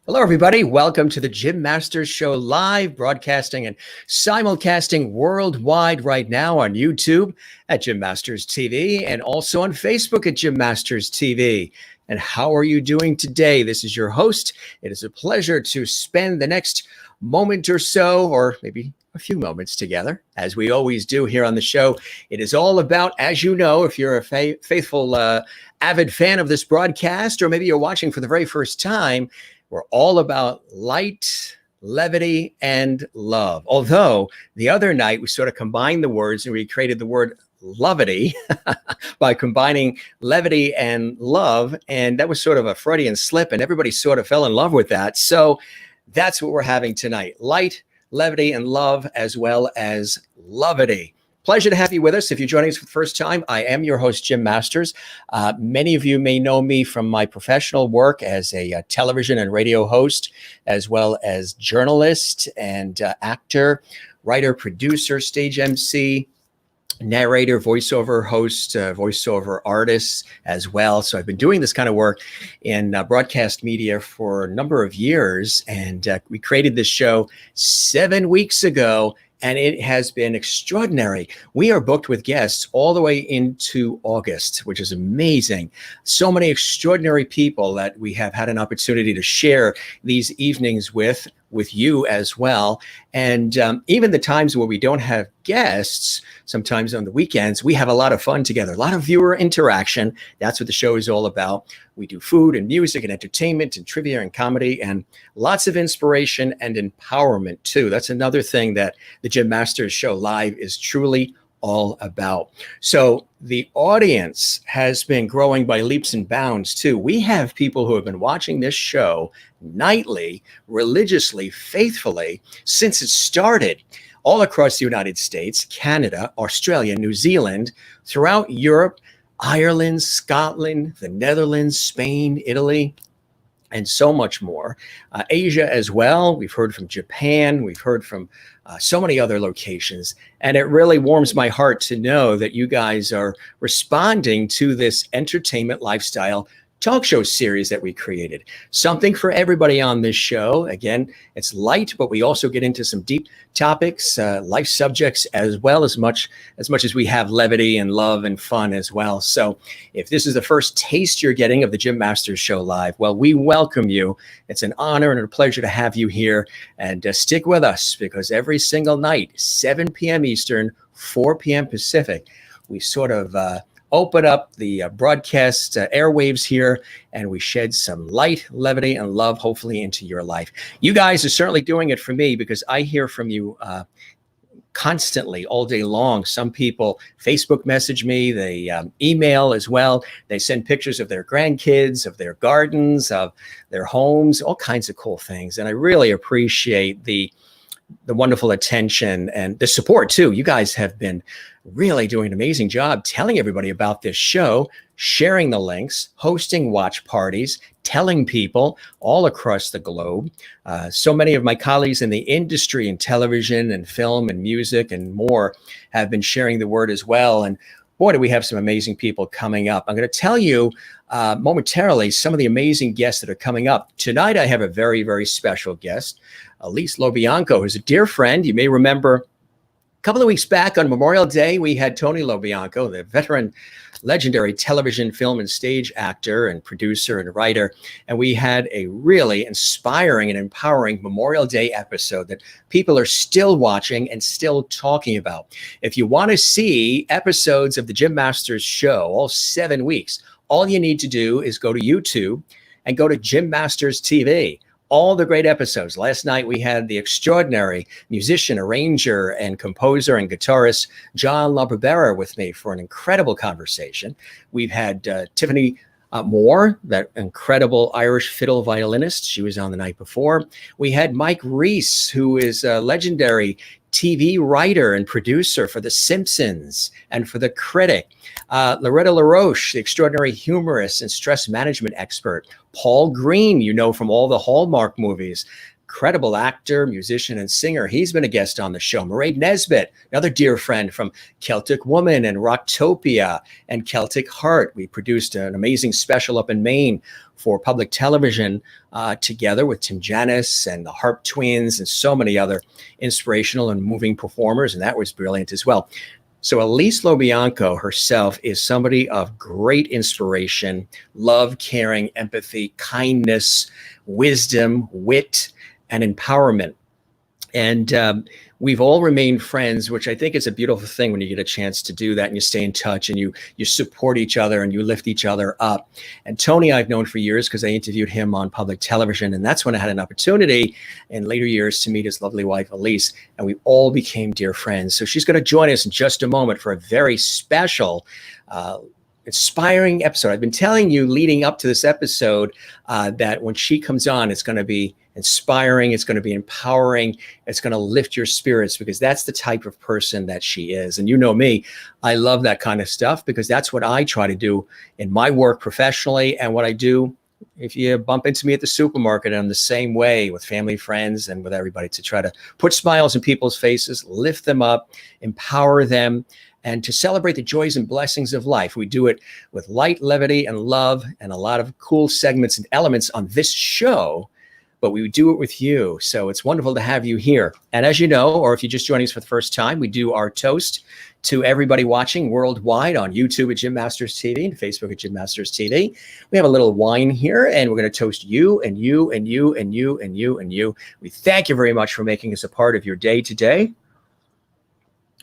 Hello, everybody. Welcome to the Jim Masters Show live, broadcasting and simulcasting worldwide right now on YouTube at Jim Masters TV and also on Facebook at Jim Masters TV. And how are you doing today? This is your host. It is a pleasure to spend the next moment or so, or maybe a few moments together, as we always do here on the show. It is all about, as you know, if you're a faithful, avid fan of this broadcast, or maybe you're watching for the very first time, we're all about light, levity, and love. Although the other night we sort of combined the words and we created the word lovity by combining levity and love. And that was sort of a Freudian slip, and everybody sort of fell in love with that. So that's what we're having tonight. Light, levity, and love, as well as lovity. Pleasure to have you with us. If you're joining us for the first time, I am your host, Jim Masters. Many of you may know me from my professional work as a television and radio host, as well as journalist and actor, writer, producer, stage MC, narrator, voiceover host, voiceover artist as well. So I've been doing this kind of work in broadcast media for a number of years. And we created this show 7 weeks ago, and it has been extraordinary. We are booked with guests all the way into August, which is amazing. So many extraordinary people that we have had an opportunity to share these evenings with you as well. And even the times where we don't have guests, sometimes on the weekends, we have a lot of fun together, a lot of viewer interaction. That's what the show is all about. We do food and music and entertainment and trivia and comedy and lots of inspiration and empowerment too. That's another thing that the Jim Masters Show Live is truly all about. So the audience has been growing by leaps and bounds too. We have people who have been watching this show nightly, religiously, faithfully since it started, all across the United States, Canada, Australia, New Zealand, throughout Europe, Ireland, Scotland, the Netherlands, Spain, Italy, and so much more. Asia as well. We've heard from Japan. We've heard from so many other locations. And it really warms my heart to know that you guys are responding to this entertainment lifestyle talk show series that we created. Something for everybody on this show. Again, it's light, but we also get into some deep topics, life subjects, as well as much as we have levity and love and fun as well. So if this is the first taste you're getting of the Jim Masters Show Live, well, we welcome you. It's an honor and a pleasure to have you here. And stick with us, because every single night, 7 p.m. Eastern, 4 p.m. Pacific, we sort of open up the broadcast airwaves here, and we shed some light, levity, and love, hopefully, into your life. You guys are certainly doing it for me, because I hear from you constantly all day long. Some people Facebook message me, they email as well. They send pictures of their grandkids, of their gardens, of their homes, all kinds of cool things. And I really appreciate the wonderful attention and the support too. You guys have been really doing an amazing job telling everybody about this show, sharing the links, hosting watch parties, telling people all across the globe. So many of my colleagues in the industry, in television and film and music and more, have been sharing the word as well. And boy, do we have some amazing people coming up. I'm going to tell you momentarily some of the amazing guests that are coming up. Tonight, I have a very, very special guest, Alyse LoBianco, who's a dear friend. You may remember a couple of weeks back on Memorial Day, we had Tony LoBianco, the veteran, legendary television, film, and stage actor and producer and writer. And we had a really inspiring and empowering Memorial Day episode that people are still watching and still talking about. If you want to see episodes of the Jim Masters Show, all 7 weeks, all you need to do is go to YouTube and go to Jim Masters TV. All the great episodes. Last night we had the extraordinary musician, arranger, and composer and guitarist John LaBarbera with me for an incredible conversation. We've had Tiffany Moore, that incredible Irish fiddle violinist. She was on the night before. We had Mike Reese, who is a legendary TV writer and producer for The Simpsons and for The Critic. Loretta LaRoche, the extraordinary humorist and stress management expert. Paul Green, you know from all the Hallmark movies. incredible actor, musician, and singer. He's been a guest on the show. Mairead Nesbitt, another dear friend from Celtic Woman and Rocktopia and Celtic Heart. We produced an amazing special up in Maine for public television together with Tim Janis and the Harp Twins and so many other inspirational and moving performers, and that was brilliant as well. So Alyse LoBianco herself is somebody of great inspiration, love, caring, empathy, kindness, wisdom, wit, and empowerment. And we've all remained friends, which I think is a beautiful thing when you get a chance to do that and you stay in touch and you support each other and you lift each other up. And Tony, I've known for years because I interviewed him on public television. And that's when I had an opportunity in later years to meet his lovely wife, Alyse, and we all became dear friends. So she's going to join us in just a moment for a very special, inspiring episode. I've been telling you leading up to this episode that when she comes on, it's going to be inspiring, it's going to be empowering, it's going to lift your spirits, because that's the type of person that she is. And you know me, I love that kind of stuff because that's what I try to do in my work professionally, and what I do if you bump into me at the supermarket. I'm the same way with family, friends, and with everybody, to try to put smiles in people's faces, lift them up, empower them, and to celebrate the joys and blessings of life. We do it with light, levity, and love, and a lot of cool segments and elements on this show, but we do it with you. So it's wonderful to have you here. And as you know, or if you're just joining us for the first time, we do our toast to everybody watching worldwide on YouTube at Jim Masters TV and Facebook at Jim Masters TV. We have a little wine here, and we're going to toast you and you and you and you and you and you. We thank you very much for making us a part of your day today.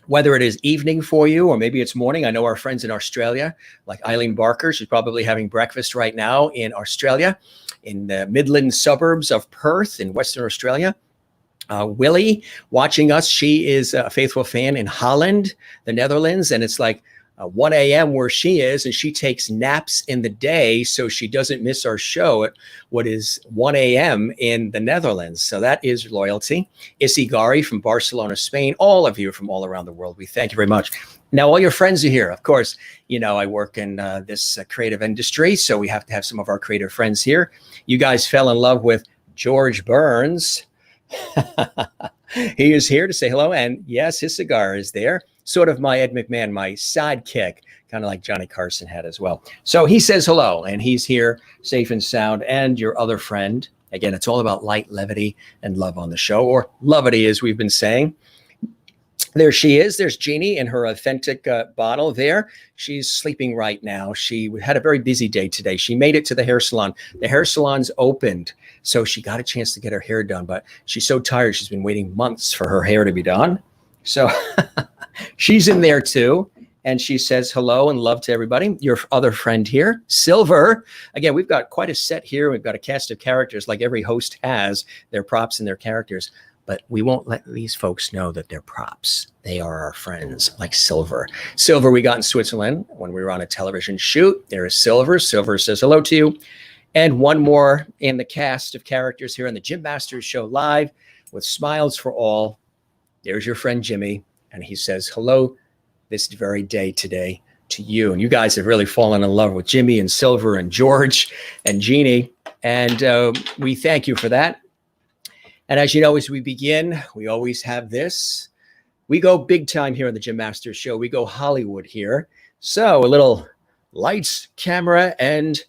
Whether it is evening for you or maybe it's morning. I know our friends in Australia, like Eileen Barker, she's probably having breakfast right now in Australia, in the Midland suburbs of Perth in Western Australia. Willie watching us, she is a faithful fan in Holland, the Netherlands, and it's like 1 a.m. where she is, and she takes naps in the day so she doesn't miss our show at what is 1 a.m. in the Netherlands. So that is loyalty. Isigari from Barcelona, Spain, all of you from all around the world, we thank you very much. Now, all your friends are here. Of course, you know, I work in this creative industry, so we have to have some of our creative friends here. You guys fell in love with George Burns. He is here to say hello, and yes, his cigar is there. Sort of my Ed McMahon, my sidekick, kind of like Johnny Carson had as well. So he says hello, and he's here safe and sound. And your other friend, again, it's all about light, levity, and love on the show, or levity, as we've been saying. There she is. There's Jeannie in her authentic bottle there. She's sleeping right now. She had a very busy day today. She made it to the hair salon. The hair salon's opened, so she got a chance to get her hair done, but she's so tired. She's been waiting months for her hair to be done. So she's in there too. And she says hello and love to everybody. Your other friend here, Silver. Again, we've got quite a set here. We've got a cast of characters like every host has, their props and their characters. But we won't let these folks know that they're props. They are our friends, like Silver. Silver we got in Switzerland when we were on a television shoot. There is Silver. Silver says hello to you. And one more in the cast of characters here on the Jim Masters Show live with smiles for all. There's your friend Jimmy, and he says hello this very day today to you. And you guys have really fallen in love with Jimmy and Silver and George and Jeannie, and we thank you for that. And as you know, as we begin, we always have this. We go big time here on the Jim Masters Show. We go Hollywood here. So a little lights, camera, and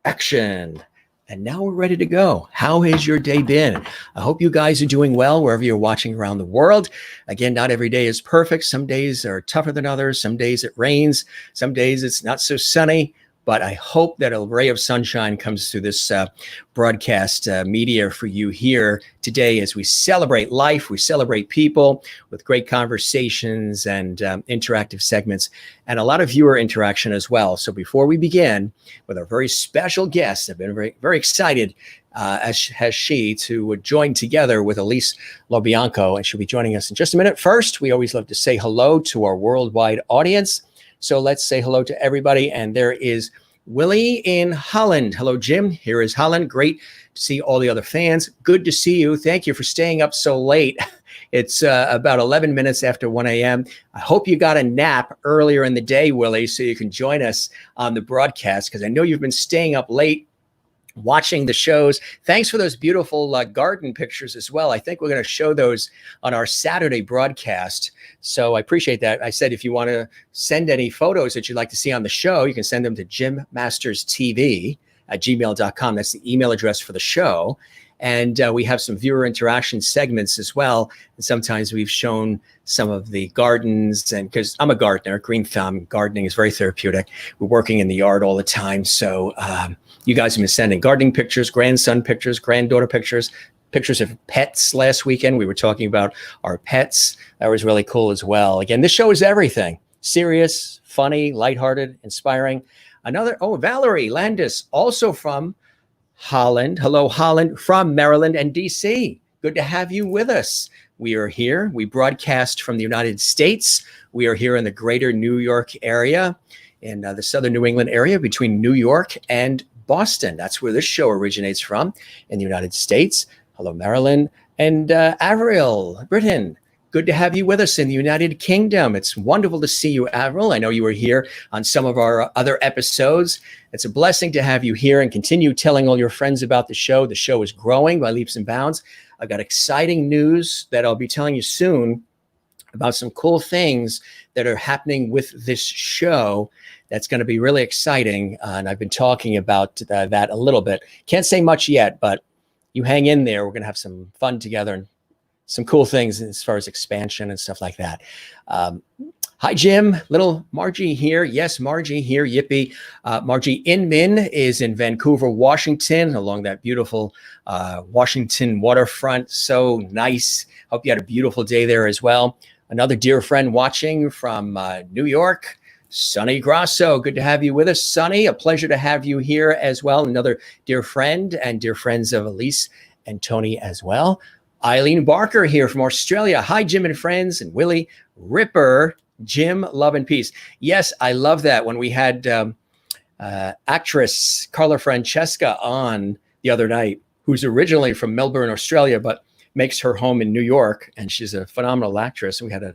action. And now we're ready to go. How has your day been? I hope you guys are doing well wherever you're watching around the world. Again, not every day is perfect. Some days are tougher than others. Some days it rains. Some days it's not so sunny. But I hope that a ray of sunshine comes through this broadcast media for you here today as we celebrate life, we celebrate people with great conversations and interactive segments, and a lot of viewer interaction as well. So before we begin with our very special guest, I've been very, very excited, as has she, to join together with Alyse LoBianco, and she'll be joining us in just a minute. First, we always love to say hello to our worldwide audience. So let's say hello to everybody. And there is Willie in Holland. Hello, Jim. Here is Holland. Great to see all the other fans. Good to see you. Thank you for staying up so late. It's about 11 minutes after 1 a.m. I hope you got a nap earlier in the day, Willie, so you can join us on the broadcast, because I know you've been staying up late watching the shows. Thanks for those beautiful garden pictures as well. I think we're going to show those on our Saturday broadcast. So I appreciate that. I said if you want to send any photos that you'd like to see on the show, you can send them to jimmasterstv@gmail.com. That's the email address for the show. And we have some viewer interaction segments as well. And sometimes we've shown some of the gardens, and because I'm a gardener, green thumb, gardening is very therapeutic. We're working in the yard all the time. So you guys have been sending gardening pictures, grandson pictures, granddaughter pictures, pictures of pets. Last weekend, we were talking about our pets. That was really cool as well. Again, this show is everything: serious, funny, lighthearted, inspiring. Valerie Landis, also from Holland. Hello, Holland, from Maryland and DC. Good to have you with us. We are here. We broadcast from the United States. We are here in the greater New York area, in the southern New England area between New York and Boston. That's where this show originates from, in the United States. Hello, Maryland. And Avril, Britain. Good to have you with us in the United Kingdom. It's wonderful to see you, Avril. I know you were here on some of our other episodes. It's a blessing to have you here, and continue telling all your friends about the show. The show is growing by leaps and bounds. I've got exciting news that I'll be telling you soon about some cool things that are happening with this show. That's going to be really exciting. And I've been talking about that a little bit. Can't say much yet, but you hang in there. We're going to have some fun together and some cool things as far as expansion and stuff like that. Hi, Jim. Little Margie here. Yes, Margie here. Yippee. Margie Inman is in Vancouver, Washington, along that beautiful Washington waterfront. So nice. Hope you had a beautiful day there as well. Another dear friend watching from New York, Sonny Grasso. Good to have you with us, Sonny. A pleasure to have you here as well. Another dear friend, and dear friends of Alyse and Tony as well. Layne Barker here from Australia. Hi, Jim and friends, and Willie Ripper. Jim, love and peace. Yes, I love that. When we had actress Carla Francesca on the other night, who's originally from Melbourne, Australia, but makes her home in New York, and she's a phenomenal actress. We had a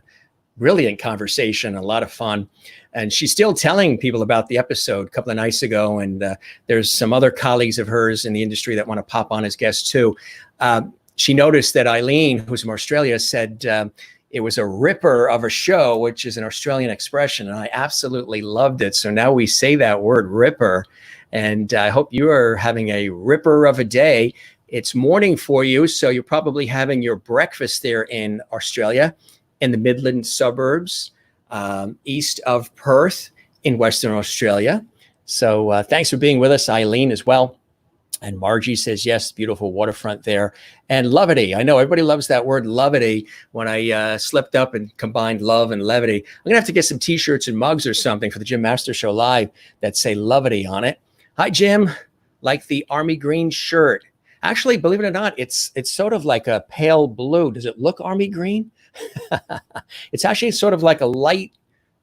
brilliant conversation, a lot of fun. And she's still telling people about the episode a couple of nights ago. And there's some other colleagues of hers in the industry that want to pop on as guests too. She noticed that Eileen, who's from Australia, said it was a ripper of a show, which is an Australian expression. And I absolutely loved it. So now we say that word, ripper. And I hope you are having a ripper of a day. It's morning for you. So you're probably having your breakfast there in Australia, in the Midland suburbs, east of Perth in Western Australia. So thanks for being with us, Eileen, as well. And Margie says, yes, beautiful waterfront there. And levity. I know everybody loves that word, levity. When I slipped up and combined love and levity, I'm going to have to get some T-shirts and mugs or something for the Jim Master Show Live that say levity on it. Hi, Jim. Like the army green shirt. Actually, believe it or not, it's sort of like a pale blue. Does it look army green? It's actually sort of like a light,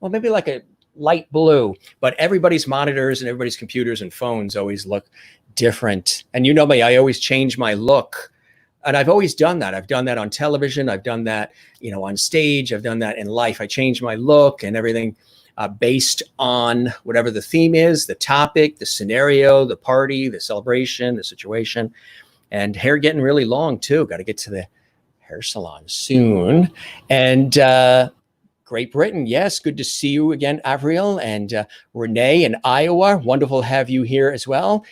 well, maybe like a light blue. But everybody's monitors and everybody's computers and phones always look different. And you know me, I always change my look. And I've always done that. I've done that on television. I've done that, on stage. I've done that in life. I change my look and everything based on whatever the theme is, the topic, the scenario, the party, the celebration, the situation. And hair getting really long too. Got to get to the hair salon soon. And Great Britain, yes, good to see you again, Avril. And Renee in Iowa, wonderful to have you here as well.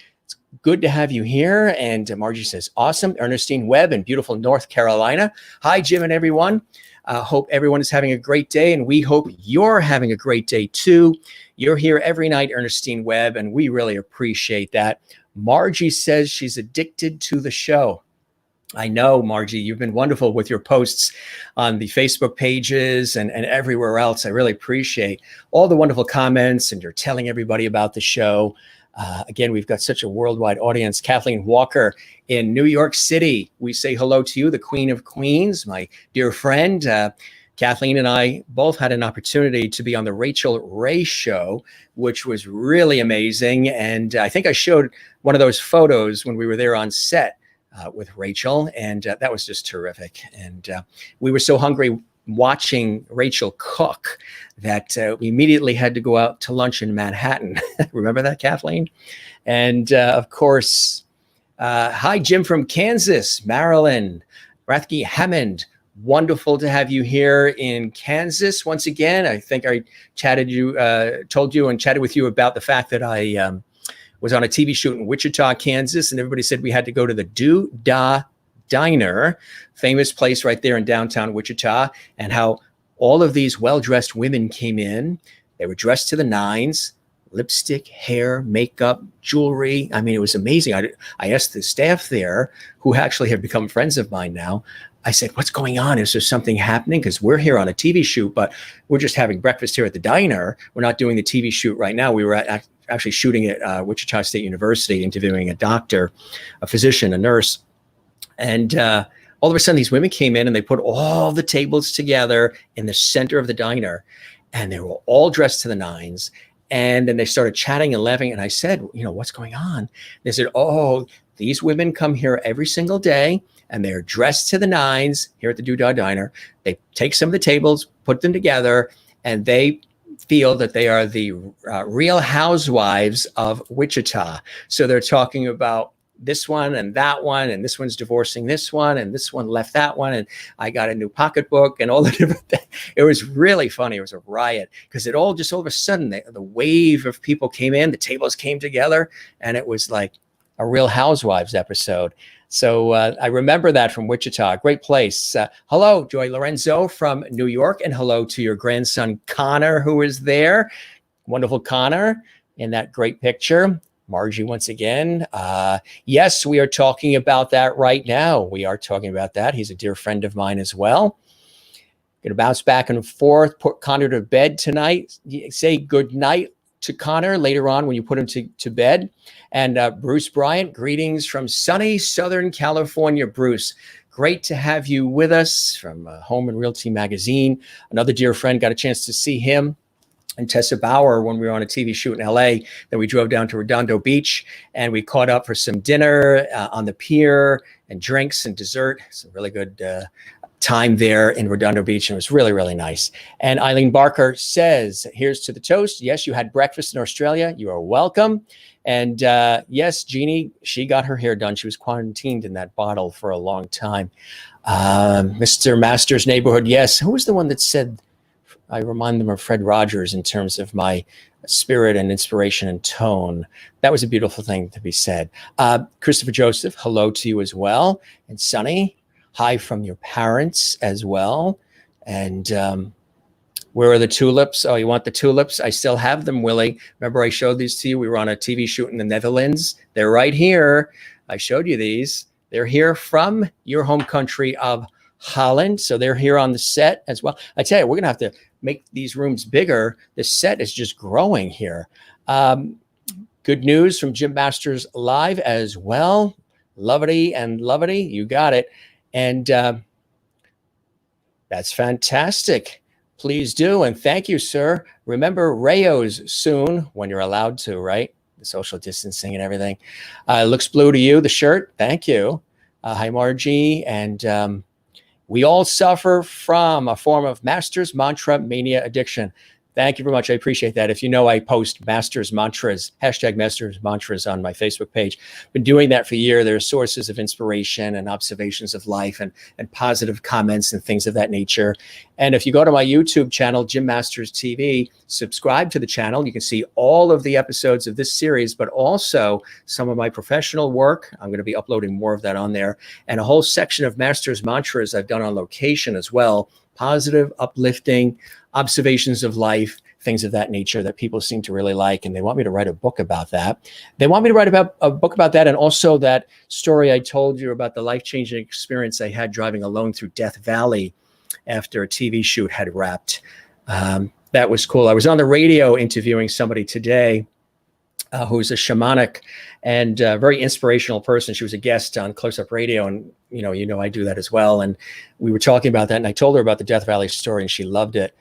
Good to have you here. And Margie says, awesome. Ernestine Webb in beautiful North Carolina. Hi, Jim and everyone. Hope everyone is having a great day. And we hope you're having a great day too. You're here every night, Ernestine Webb, and we really appreciate that. Margie says she's addicted to the show. I know, Margie, you've been wonderful with your posts on the Facebook pages and everywhere else. I really appreciate all the wonderful comments, and you're telling everybody about the show. Again, we've got such a worldwide audience. Kathleen Walker in New York City. We say hello to you, the Queen of Queens, my dear friend. Kathleen and I both had an opportunity to be on the Rachel Ray show, which was really amazing. And I think I showed one of those photos when we were there on set with Rachel. And that was just terrific. And we were so hungry watching Rachel cook that we immediately had to go out to lunch in Manhattan. Remember that, Kathleen? And of course, Hi, Jim from Kansas, Maryland. Rathke Hammond, wonderful to have you here in Kansas once again. I think I told you and chatted with you about the fact that I was on a TV shoot in Wichita, Kansas, and everybody said we had to go to the Doo-Dah Diner, famous place right there in downtown Wichita, and how all of these well-dressed women came in. They were dressed to the nines, lipstick, hair, makeup, jewelry. I mean, it was amazing. I asked the staff there, who actually have become friends of mine now, I said, what's going on? Is there something happening? Because we're here on a TV shoot, but we're just having breakfast here at the diner. We're not doing the TV shoot right now. We were actually shooting at Wichita State University, interviewing a doctor, a physician, a nurse. And all of a sudden, these women came in and they put all the tables together in the center of the diner. And they were all dressed to the nines. And then they started chatting and laughing. And I said, what's going on? They said, oh, these women come here every single day and they're dressed to the nines here at the Doo-Dah Diner. They take some of the tables, put them together, and they feel that they are the real housewives of Wichita. So they're talking about this one and that one, and this one's divorcing this one, and this one left that one, and I got a new pocketbook, and all the different things. It was really funny. It was a riot because all of a sudden the wave of people came in, the tables came together, and it was like a Real Housewives episode. So I remember that from Wichita, great place. Hello, Joy Lorenzo from New York, and hello to your grandson Connor, who is there. Wonderful Connor in that great picture. Margie, once again. Yes, we are talking about that right now. We are talking about that. He's a dear friend of mine as well. Going to bounce back and forth, put Connor to bed tonight. Say good night to Connor later on when you put him to bed. And Bruce Bryant, greetings from sunny Southern California. Bruce, great to have you with us from Home and Realty Magazine. Another dear friend, got a chance to see him and Tessa Bauer when we were on a TV shoot in LA. Then we drove down to Redondo Beach and we caught up for some dinner on the pier and drinks and dessert. Some really good time there in Redondo Beach, and it was really, really nice. And Eileen Barker says, here's to the toast. Yes, you had breakfast in Australia. You are welcome. And yes, Jeannie, she got her hair done. She was quarantined in that bottle for a long time. Mr. Masters Neighborhood, yes. Who was the one that said, I remind them of Fred Rogers in terms of my spirit and inspiration and tone. That was a beautiful thing to be said. Christopher Joseph, hello to you as well. And Sonny, hi from your parents as well. And where are the tulips? Oh, you want the tulips? I still have them, Willie. Remember I showed these to you? We were on a TV shoot in the Netherlands. They're right here. I showed you these. They're here from your home country of Holland. So they're here on the set as well. I tell you, we're going to have to make these rooms bigger. The set is just growing here. Good news from Jim Masters Live as well. Lovely and lovely. You got it. And that's fantastic. Please do. And thank you, sir. Remember Rayo's soon when you're allowed to, right? The social distancing and everything. Looks blue to you, the shirt. Thank you. Hi, Margie. And we all suffer from a form of Masters Mantra Mania addiction. Thank you very much. I appreciate that. If you know, I post Masters Mantras, hashtag Masters Mantras on my Facebook page. Been doing that for a year. There are sources of inspiration and observations of life and positive comments and things of that nature. And if you go to my YouTube channel, Jim Masters TV, subscribe to the channel. You can see all of the episodes of this series, but also some of my professional work. I'm going to be uploading more of that on there. And a whole section of Masters Mantras I've done on location as well. Positive, uplifting, observations of life, things of that nature that people seem to really like. And they want me to write a book about that. They want me to write about a book about that. And also that story I told you about the life-changing experience I had driving alone through Death Valley after a TV shoot had wrapped. That was cool. I was on the radio interviewing somebody today who's a shamanic and very inspirational person. She was a guest on Close Up Radio, and you know I do that as well. And we were talking about that, and I told her about the Death Valley story, and she loved it.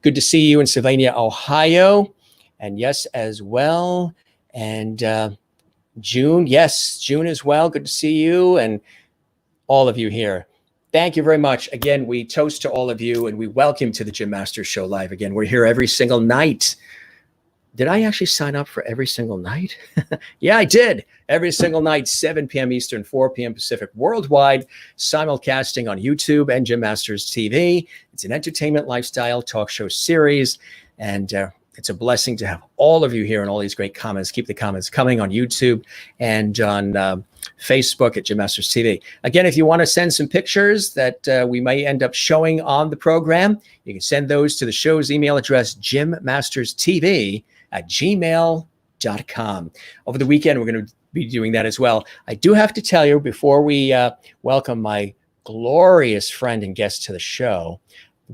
Good to see you in Sylvania, Ohio, and yes, as well. And June, yes, June as well. Good to see you and all of you here. Thank you very much. Again, we toast to all of you, and we welcome to the Jim Masters Show Live. Again, we're here every single night. Did I actually sign up for every single night? Yeah, I did. Every single night, 7 p.m. Eastern, 4 p.m. Pacific, worldwide, simulcasting on YouTube and Gym Masters TV. It's an entertainment lifestyle talk show series. And it's a blessing to have all of you here and all these great comments. Keep the comments coming on YouTube and on Facebook at Gym Masters TV. Again, if you want to send some pictures that we may end up showing on the program, you can send those to the show's email address, gymmasterstv@gmail.com. Over the weekend, we're going to be doing that as well. I do have to tell you before we welcome my glorious friend and guest to the show,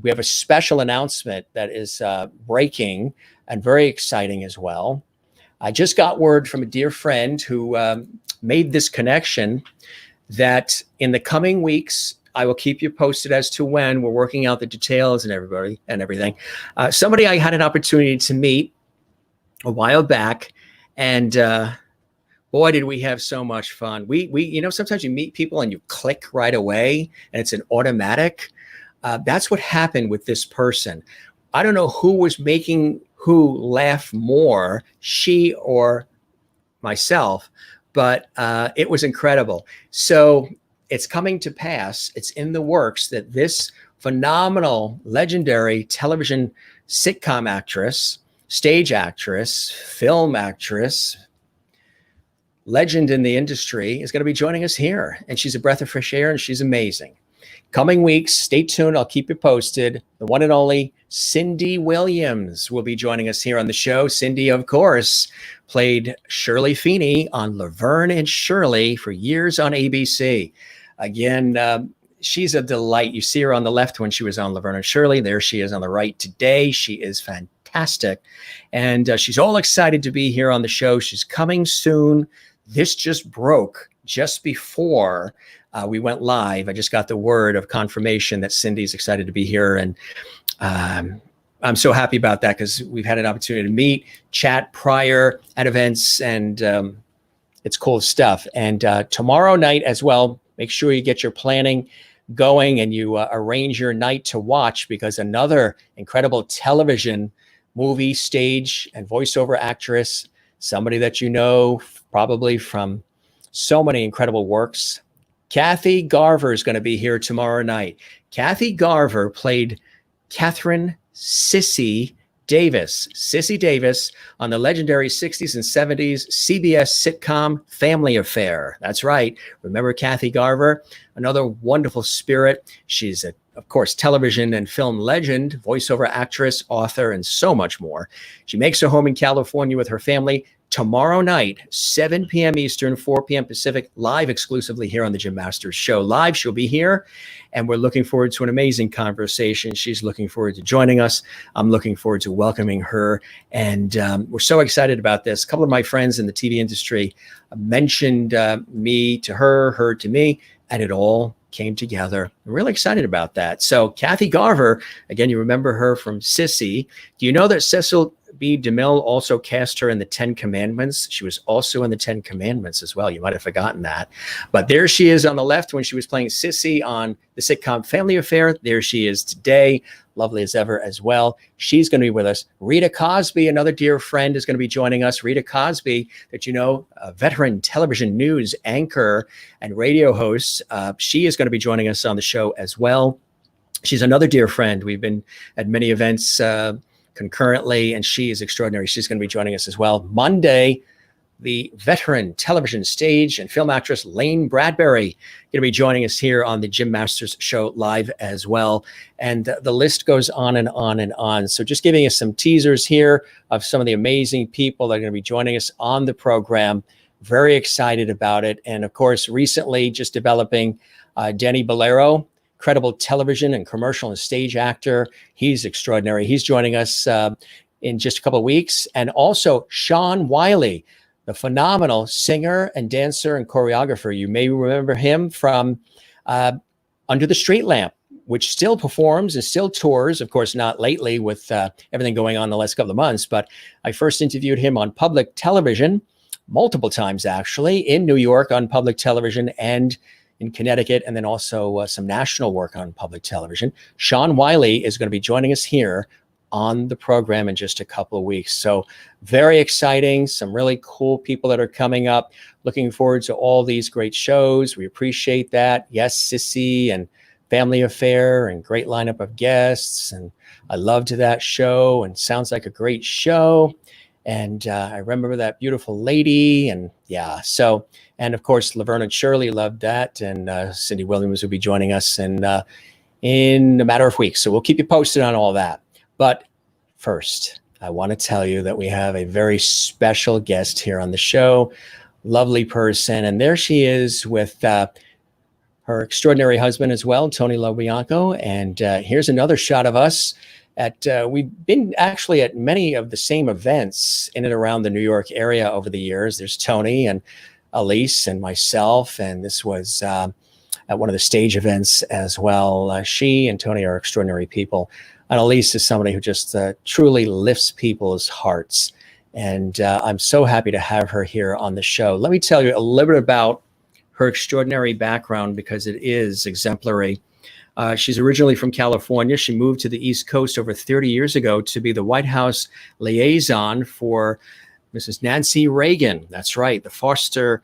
we have a special announcement that is breaking and very exciting as well. I just got word from a dear friend who made this connection that in the coming weeks, I will keep you posted as to when. We're working out the details and everything. Somebody I had an opportunity to meet a while back, and boy, did we have so much fun. We sometimes you meet people and you click right away, and it's an automatic. That's what happened with this person. I don't know who was making who laugh more, she or myself, but it was incredible. So it's coming to pass. It's in the works that this phenomenal, legendary television sitcom actress, stage actress, film actress, legend in the industry is going to be joining us here. And she's a breath of fresh air, and she's amazing. Coming weeks, stay tuned. I'll keep you posted. The one and only Cindy Williams will be joining us here on the show. Cindy, of course, played Shirley Feeney on Laverne and Shirley for years on ABC. Again, she's a delight. You see her on the left when she was on Laverne and Shirley. There she is on the right today. She is fantastic. And she's all excited to be here on the show. She's coming soon. This just broke just before we went live. I just got the word of confirmation that Cindy's excited to be here. And I'm so happy about that because we've had an opportunity to meet, chat prior at events, and it's cool stuff. And tomorrow night as well, make sure you get your planning going and you arrange your night to watch, because another incredible television, movie, stage, and voiceover actress, somebody that you know probably from so many incredible works, Kathy Garver is going to be here tomorrow night. Kathy Garver played Catherine Sissy Davis on the legendary 60s and 70s CBS sitcom Family Affair. That's right. Remember Kathy Garver? Another wonderful spirit. She's of course, television and film legend, voiceover actress, author, and so much more. She makes her home in California with her family. Tomorrow night, 7 p.m. Eastern, 4 p.m. Pacific, live exclusively here on the Gym Masters Show. Live, she'll be here, and we're looking forward to an amazing conversation. She's looking forward to joining us. I'm looking forward to welcoming her, and we're so excited about this. A couple of my friends in the TV industry mentioned me to her, her to me, and it all came together. I'm really excited about that. So Kathy Garver, again, you remember her from Sissy. Do you know that Cecil B. DeMille also cast her in the 10 Commandments? She was also in the 10 Commandments as well. You might have forgotten that. But there she is on the left when she was playing Sissy on the sitcom Family Affair. There she is today, lovely as ever as well. She's going to be with us. Rita Cosby, another dear friend, is going to be joining us. Rita Cosby, that you know, a veteran television news anchor and radio host. She is going to be joining us on the show as well. She's another dear friend. We've been at many events concurrently, and she is extraordinary. She's going to be joining us as well. Monday, the veteran television, stage, and film actress Layne Bradbury going to be joining us here on the Gym Masters Show live as well. And the list goes on and on and on. So just giving us some teasers here of some of the amazing people that are going to be joining us on the program. Very excited about it. And of course, recently just developing Danny Bolero, incredible television and commercial and stage actor. He's extraordinary. He's joining us in just a couple of weeks. And also Sean Wiley, the phenomenal singer and dancer and choreographer. You may remember him from Under the Street Lamp, which still performs and still tours. Of course, not lately with everything going on the last couple of months, but I first interviewed him on public television multiple times, actually, in New York on public television and in Connecticut, and then also some national work on public television. Sean Wiley is going to be joining us here on the program in just a couple of weeks. So very exciting. Some really cool people that are coming up. Looking forward to all these great shows. We appreciate that. Yes, Sissy and Family Affair and great lineup of guests. And I loved that show and sounds like a great show. And I remember that beautiful lady. And yeah, so, and of course, Laverne and Shirley loved that. And Cindy Williams will be joining us in a matter of weeks. So we'll keep you posted on all that. But first, I want to tell you that we have a very special guest here on the show. Lovely person. And there she is with her extraordinary husband as well, Tony LoBianco. And here's another shot of us we've been actually at many of the same events in and around the New York area over the years. There's Tony and Alyse and myself, and this was at one of the stage events as well. She and Tony are extraordinary people. And Alyse is somebody who just truly lifts people's hearts. And I'm so happy to have her here on the show. Let me tell you a little bit about her extraordinary background because it is exemplary. She's originally from California. She moved to the East Coast over 30 years ago to be the White House liaison for Mrs. Nancy Reagan. That's right, the foster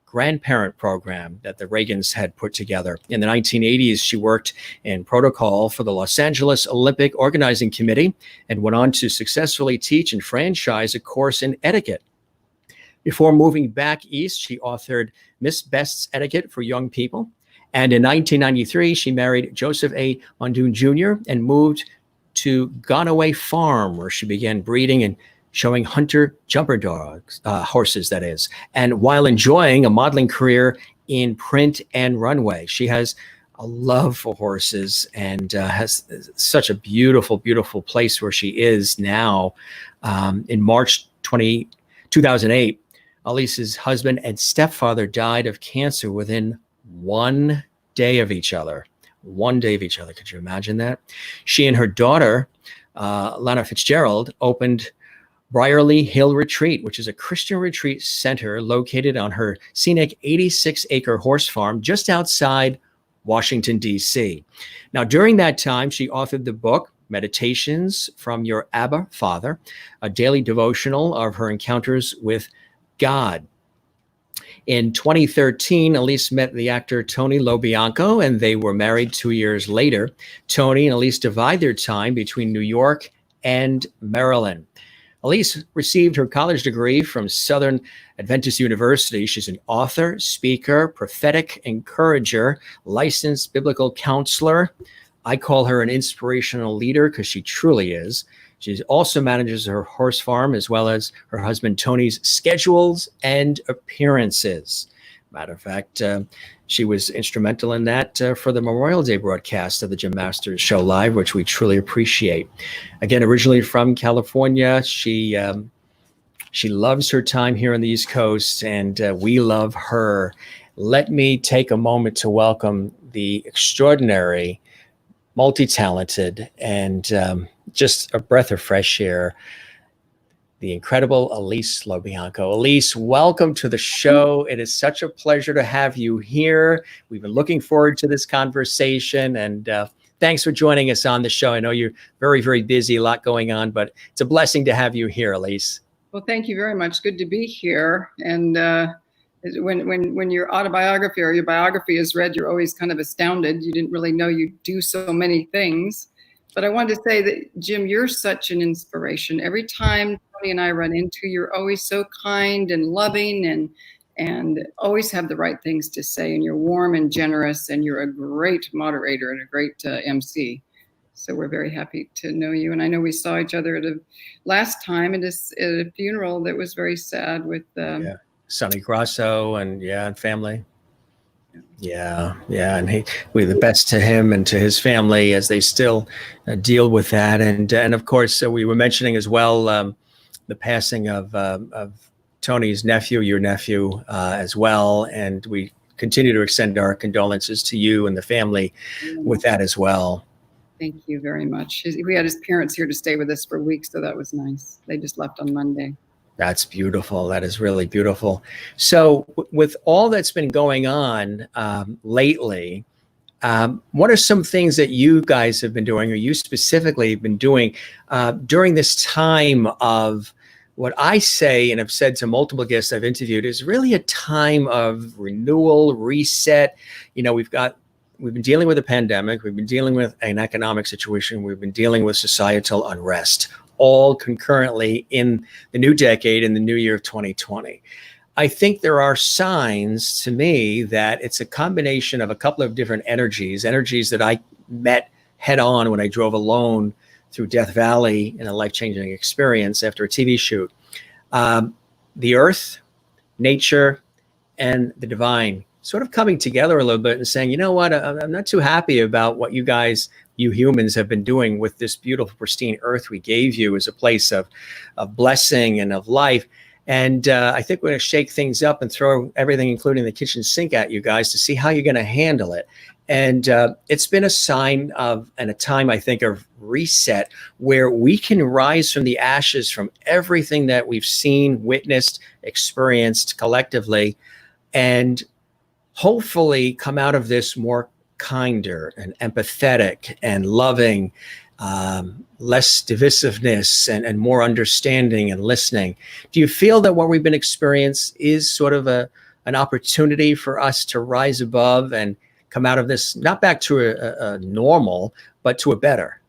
grandparent program that the Reagans had put together. In the 1980s, she worked in protocol for the Los Angeles Olympic Organizing Committee and went on to successfully teach and franchise a course in etiquette. Before moving back east, she authored Miss Best's Etiquette for Young People. And in 1993, she married Joseph A. Mondoon Jr. and moved to Gonaway Farm, where she began breeding and showing hunter jumper dogs, horses, that is, and while enjoying a modeling career in print and runway. She has a love for horses and has such a beautiful, beautiful place where she is now. In March 2008, Alyse's husband and stepfather died of cancer within 1 day of each other. 1 day of each other. Could you imagine that? She and her daughter, Lana Fitzgerald, opened Briarley Hill Retreat, which is a Christian retreat center located on her scenic 86-acre horse farm just outside Washington, D.C. Now, during that time, she authored the book, Meditations from Your Abba Father, a daily devotional of her encounters with God. In 2013, Alyse met the actor Tony LoBianco, and they were married 2 years later. Tony and Alyse divide their time between New York and Maryland. Alyse received her college degree from Southern Adventist University. She's an author, speaker, prophetic encourager, licensed biblical counselor. I call her an inspirational leader because she truly is. She also manages her horse farm as well as her husband Tony's schedules and appearances. Matter of fact, she was instrumental in that for the Memorial Day broadcast of the Jim Masters Show Live, which we truly appreciate. Again, originally from California, she loves her time here on the East Coast, and we love her. Let me take a moment to welcome the extraordinary, multi-talented, and just a breath of fresh air, the incredible Alyse LoBianco. Alyse, welcome to the show. It is such a pleasure to have you here. We've been looking forward to this conversation, and thanks for joining us on the show. I know you're very, very busy, a lot going on, but it's a blessing to have you here, Alyse. Well, thank you very much. Good to be here. And when your autobiography or your biography is read, you're always kind of astounded. You didn't really know you do so many things. But I wanted to say that, Jim, you're such an inspiration. Every time Tony and I run into you, you're always so kind and loving and always have the right things to say. And you're warm and generous, and you're a great moderator and a great MC. So we're very happy to know you. And I know we saw each other last time at a funeral that was very sad with Sonny Grasso and family. Yeah. And we're the best to him and to his family as they still deal with that. And of course, we were mentioning as well the passing of Tony's nephew, your nephew as well. And we continue to extend our condolences to you and the family with that as well. Thank you very much. We had his parents here to stay with us for weeks, so that was nice. They just left on Monday. That's beautiful. That is really beautiful. So with all that's been going on lately, What are some things that you guys have been doing, or you specifically have been doing during this time of what I say, and I've said to multiple guests I've interviewed, is really a time of renewal, reset. We've been dealing with a pandemic, we've been dealing with an economic situation, we've been dealing with societal unrest, all concurrently in the new decade, in the new year of 2020. I think there are signs to me that it's a combination of a couple of different energies that I met head on when I drove alone through Death Valley in a life-changing experience after a TV shoot. The earth, nature, and the divine sort of coming together a little bit and saying, you know what, I'm not too happy about what you humans have been doing with this beautiful, pristine earth we gave you as a place of blessing and of life. And I think we're going to shake things up and throw everything, including the kitchen sink, at you guys to see how you're going to handle it. And it's been a sign of, and a time, I think, of reset, where we can rise from the ashes from everything that we've seen, witnessed, experienced collectively, and hopefully come out of this more kinder and empathetic and loving, less divisiveness and more understanding and listening. Do you feel that what we've been experiencing is sort of an opportunity for us to rise above and come out of this, not back to a normal, but to a better?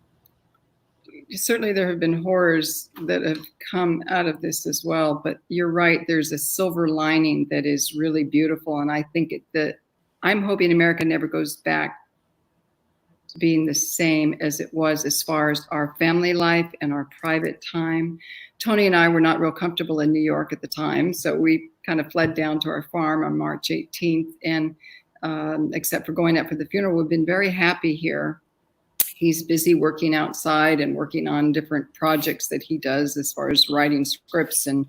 Certainly there have been horrors that have come out of this as well, but you're right, there's a silver lining that is really beautiful. And I think that I'm hoping America never goes back to being the same as it was as far as our family life and our private time. Tony and I were not real comfortable in New York at the time, so we kind of fled down to our farm on March 18th. And except for going up for the funeral, we've been very happy here. He's busy working outside and working on different projects that he does as far as writing scripts and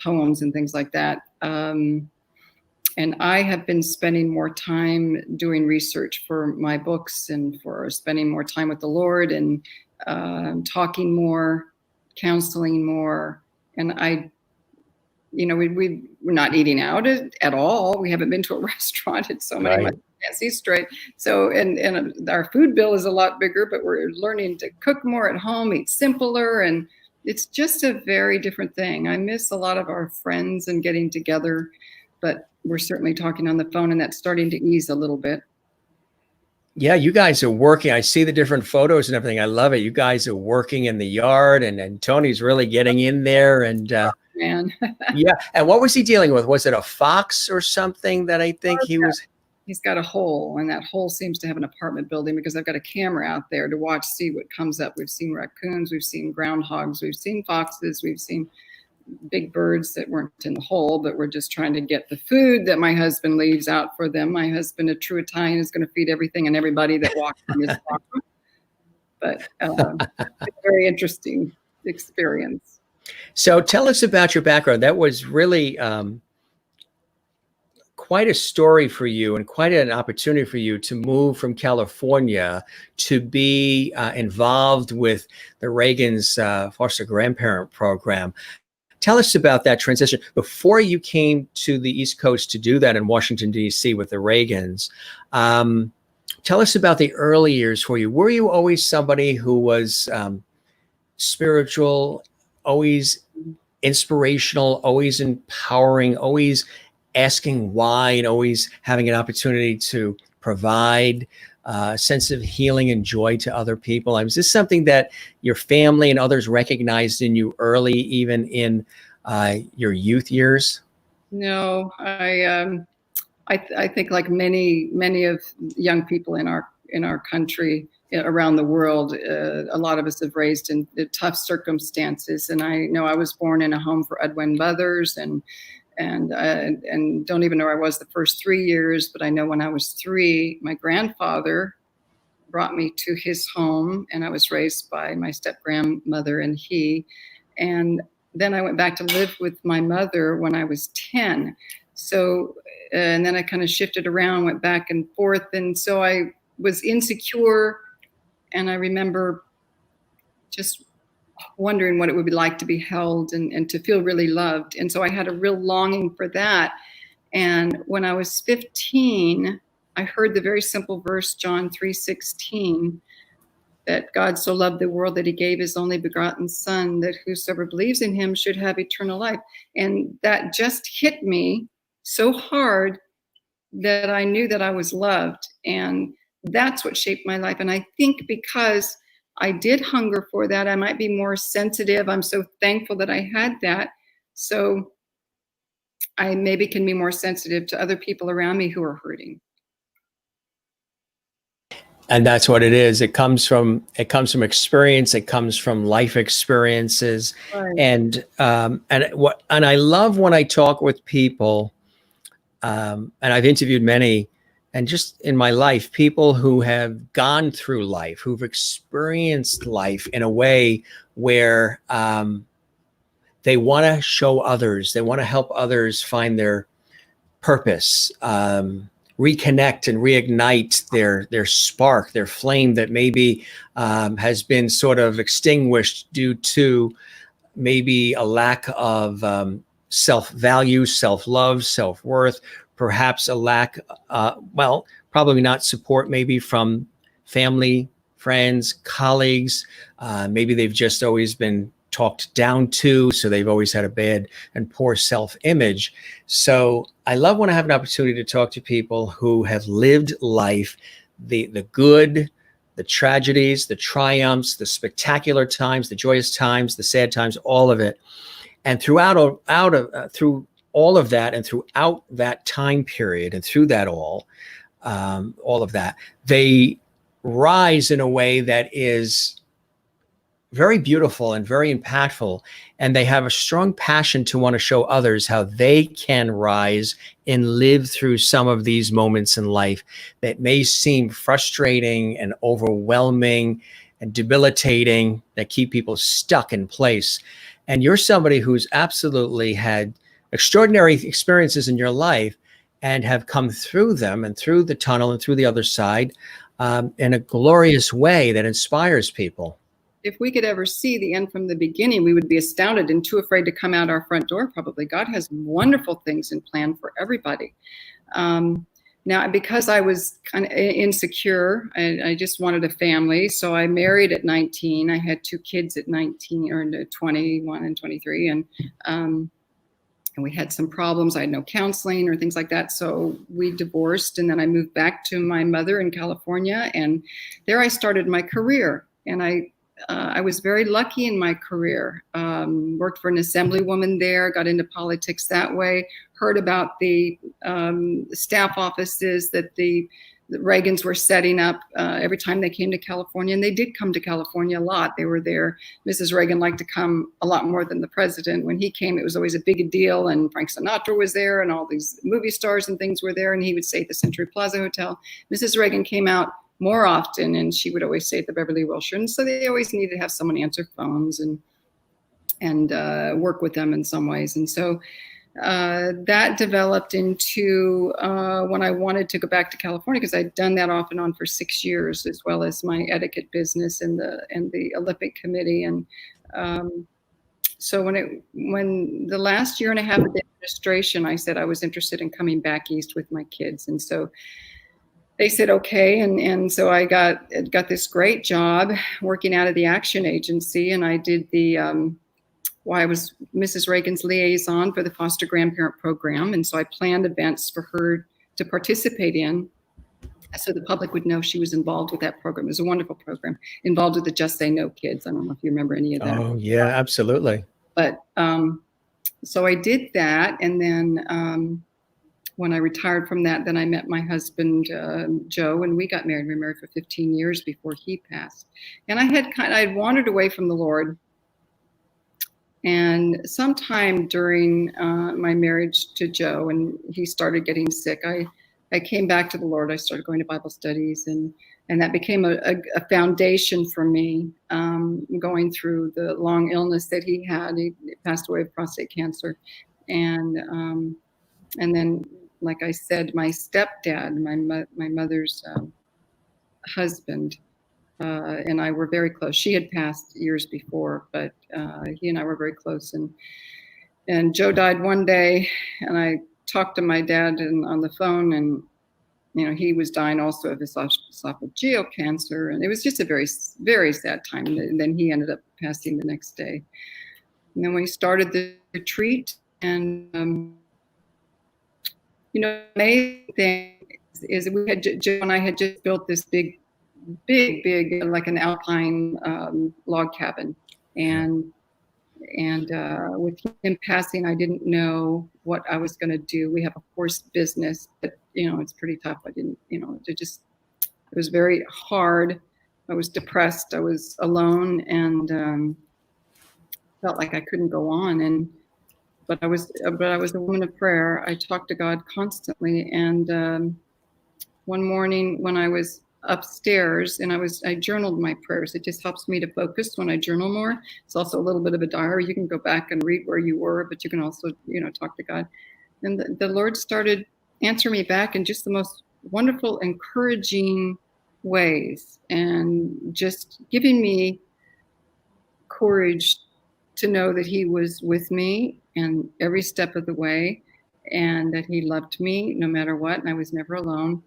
poems and things like that. And I have been spending more time doing research for my books and for spending more time with the Lord and talking more, counseling more. And we're not eating out at all. We haven't been to a restaurant in so many months. Can't see straight. So, and our food bill is a lot bigger, but we're learning to cook more at home, eat simpler, and it's just a very different thing. I miss a lot of our friends and getting together, but we're certainly talking on the phone, and that's starting to ease a little bit. Yeah, you guys are working. I see the different photos and everything. I love it. You guys are working in the yard, and Tony's really getting in there. And man. Yeah. And what was he dealing with? Was it a fox or something that I think he was? He's got a hole, and that hole seems to have an apartment building, because I've got a camera out there to watch, see what comes up. We've seen raccoons, we've seen groundhogs, we've seen foxes, we've seen big birds that weren't in the hole, but we're just trying to get the food that my husband leaves out for them. My husband, a true Italian, is going to feed everything and everybody that walks on his property. But it's a very interesting experience. So tell us about your background. That was really quite a story for you, and quite an opportunity for you to move from California to be involved with the Reagan's foster grandparent program. Tell us about that transition. Before you came to the East Coast to do that in Washington, D.C. with the Reagans, tell us about the early years for you. Were you always somebody who was spiritual, always inspirational, always empowering, always asking why, and always having an opportunity to provide a sense of healing and joy to other people? Is this something that your family and others recognized in you early, even in your youth years? No, I think like many of young people in our country, around the world, a lot of us have raised in tough circumstances. And I know I was born in a home for unwed mothers, and don't even know where I was the first 3 years, but I know when I was 3, my grandfather brought me to his home, and I was raised by my step grandmother and he. And then I went back to live with my mother when I was 10. So, and then I kind of shifted around, went back and forth. And so I was insecure, and I remember just wondering what it would be like to be held and to feel really loved. And so I had a real longing for that. And when I was 15, I heard the very simple verse, John 3:16, that God so loved the world that he gave his only begotten son, that whosoever believes in him should have eternal life. And that just hit me so hard that I knew that I was loved. And that's what shaped my life. And I think because I did hunger for that, I might be more sensitive. I'm so thankful that I had that. So I maybe can be more sensitive to other people around me who are hurting. And that's what it is. It comes from experience. It comes from life experiences. Right. And I love when I talk with people, and I've interviewed many, and just in my life, people who have gone through life, who've experienced life in a way where they want to show others, they want to help others find their purpose, reconnect and reignite their spark, their flame that maybe has been sort of extinguished due to maybe a lack of self-value, self-love, self-worth, perhaps a lack, probably not support maybe from family, friends, colleagues. Maybe they've just always been talked down to, so they've always had a bad and poor self-image. So I love when I have an opportunity to talk to people who have lived life, the good, the tragedies, the triumphs, the spectacular times, the joyous times, the sad times, all of it. And through all of that, and throughout that time period, and through that all of that, they rise in a way that is very beautiful and very impactful. And they have a strong passion to want to show others how they can rise and live through some of these moments in life that may seem frustrating and overwhelming and debilitating, that keep people stuck in place. And you're somebody who's absolutely had extraordinary experiences in your life and have come through them and through the tunnel and through the other side in a glorious way that inspires people. If we could ever see the end from the beginning, we would be astounded and too afraid to come out our front door, probably. God has wonderful things in plan for everybody. Now, because I was kind of insecure, I just wanted a family. So I married at 19. I had 2 kids at 19, or 21 and 23. And we had some problems. I had no counseling or things like that. So we divorced. And then I moved back to my mother in California. And there I started my career. And I was very lucky in my career. Worked for an assemblywoman there, got into politics that way, heard about the staff offices that the Reagans were setting up every time they came to California. And they did come to California a lot. They were there. Mrs. Reagan liked to come a lot more than the president. When he came, it was always a big deal. And Frank Sinatra was there, and all these movie stars and things were there. And he would stay at the Century Plaza Hotel. Mrs. Reagan came out more often, and she would always stay at the Beverly Wilshire. And so they always needed to have someone answer phones and work with them in some ways. And so that developed into when I wanted to go back to California, because I'd done that off and on for 6 years, as well as my etiquette business and the Olympic Committee. And so when the last year and a half of the administration, I said I was interested in coming back east with my kids. And so they said, okay. And so I got this great job working out of the Action Agency. And I did I was Mrs. Reagan's liaison for the foster grandparent program. And so I planned events for her to participate in, so the public would know she was involved with that program. It was a wonderful program, involved with the Just Say No kids. I don't know if you remember any of that. Oh, yeah, absolutely. But so I did that. And then when I retired from that, then I met my husband, Joe, and we got married. We were married for 15 years before he passed. And I'd wandered away from the Lord. And sometime during my marriage to Joe, and he started getting sick, I came back to the Lord. I started going to Bible studies, and that became a foundation for me, going through the long illness that he had. He passed away of prostate cancer. And then, like I said, my stepdad, my mother's husband, and I were very close. She had passed years before, but he and I were very close. And Joe died one day, and I talked to my dad on the phone, and he was dying also of esophageal cancer, and it was just a very, very sad time. And then he ended up passing the next day. And then we started the retreat, and amazing thing is we had Joe and I had just built this big, like an alpine log cabin, and with him passing, I didn't know what I was going to do. We have a horse business, but it's pretty tough. I didn't, it was very hard. I was depressed. I was alone, and felt like I couldn't go on. But I was a woman of prayer. I talked to God constantly. And one morning when I was upstairs and I journaled my prayers. It just helps me to focus when I journal more. It's also a little bit of a diary. You can go back and read where you were, but you can also, talk to God. And the Lord started answering me back in just the most wonderful, encouraging ways, and just giving me courage to know that he was with me and every step of the way, and that he loved me no matter what, and I was never alone.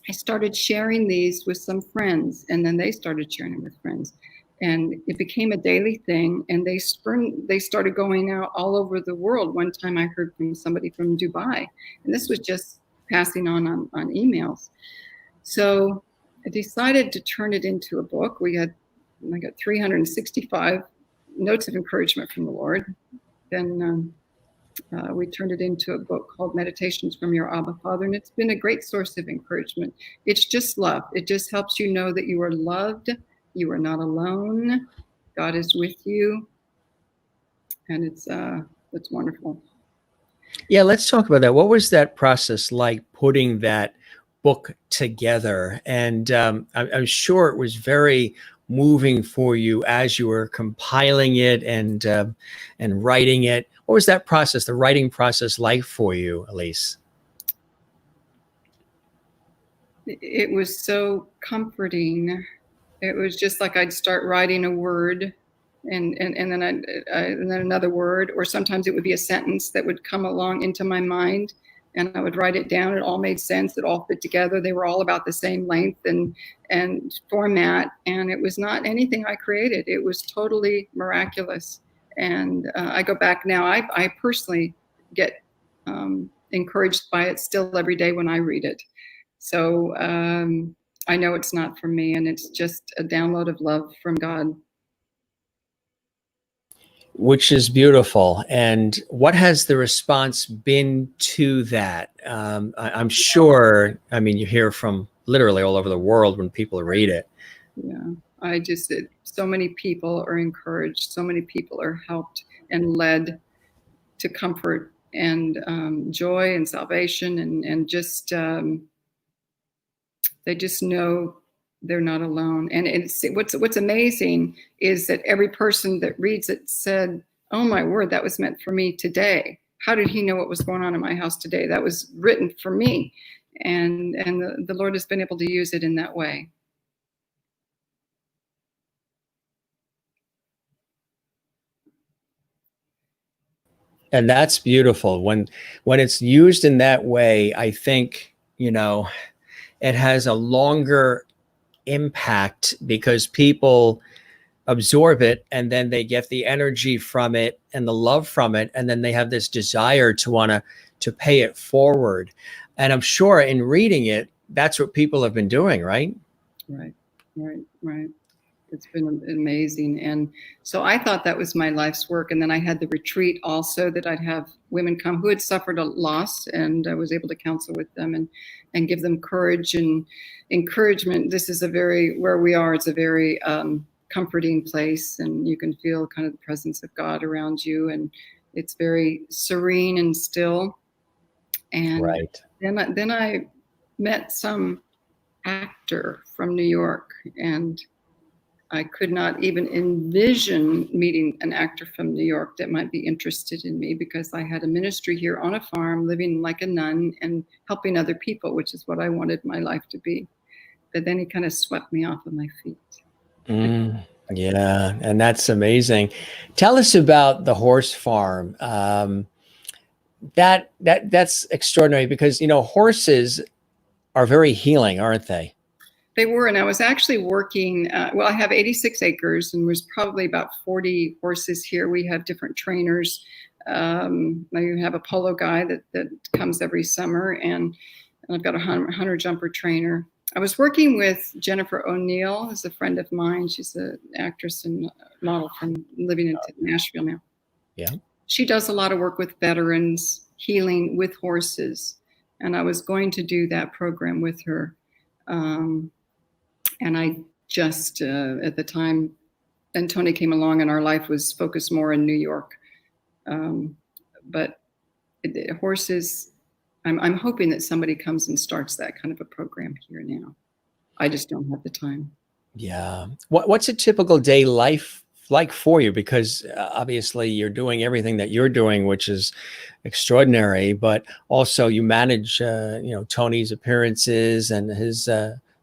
I started sharing these with some friends, and then they started sharing them with friends, and it became a daily thing. And they started going out all over the world. One time I heard from somebody from Dubai, and this was just passing on emails. So I decided to turn it into a book. I got 365 notes of encouragement from the Lord. Then we turned it into a book called Meditations from Your Abba Father, and it's been a great source of encouragement. It's just love. It just helps you know that you are loved, you are not alone, God is with you, and it's wonderful. Yeah, let's talk about that. What was that process like, putting that book together? And I'm sure it was very moving for you as you were compiling it and writing it. What was that process, the writing process, like for you, Alyse? It was so comforting. It was just like I'd start writing a word, and then and then another word, or sometimes it would be a sentence that would come along into my mind, and I would write it down. It all made sense. It all fit together. They were all about the same length and format, and it was not anything I created. It was totally miraculous. And I go back now. I personally get encouraged by it still every day when I read it. So I know it's not from me, and it's just a download of love from God. Which is beautiful. And what has the response been to that? I'm sure, you hear from literally all over the world when people read it. Yeah, so many people are encouraged. So many people are helped and led to comfort and joy and salvation, and just they just know they're not alone. And what's amazing is that every person that reads it said, "Oh my word, that was meant for me today. How did he know what was going on in my house today? That was written for me." And the Lord has been able to use it in that way. And that's beautiful. When it's used in that way, I think, it has a longer impact, because people absorb it, and then they get the energy from it and the love from it, and then they have this desire to want to pay it forward. And I'm sure in reading it, that's what people have been doing, right? Right. It's been amazing. And so I thought that was my life's work. And then I had the retreat also, that I'd have women come who had suffered a loss, and I was able to counsel with them and give them courage and encouragement. This is where we are, it's a very comforting place, and you can feel kind of the presence of God around you, and it's very serene and still. And right. Then I met some actor from New York, and I could not even envision meeting an actor from New York that might be interested in me, because I had a ministry here on a farm, living like a nun and helping other people, which is what I wanted my life to be. But then he kind of swept me off of my feet. Yeah, and that's amazing. Tell us about the horse farm. That's extraordinary, because horses are very healing, aren't they? They were, and I was actually working, well, I have 86 acres, and there's probably about 40 horses here. We have different trainers. I have a polo guy that comes every summer, and I've got a hunter jumper trainer. I was working with Jennifer O'Neill, who's a friend of mine. She's an actress and model from living in Nashville now. Yeah. She does a lot of work with veterans, healing with horses, and I was going to do that program with her. And I just, at the time, then Tony came along and our life was focused more in New York. But horses, I'm hoping that somebody comes and starts that kind of a program here now. I just don't have the time. Yeah. What's a typical day life like for you? Because obviously you're doing everything that you're doing, which is extraordinary, but also you manage, Tony's appearances and his,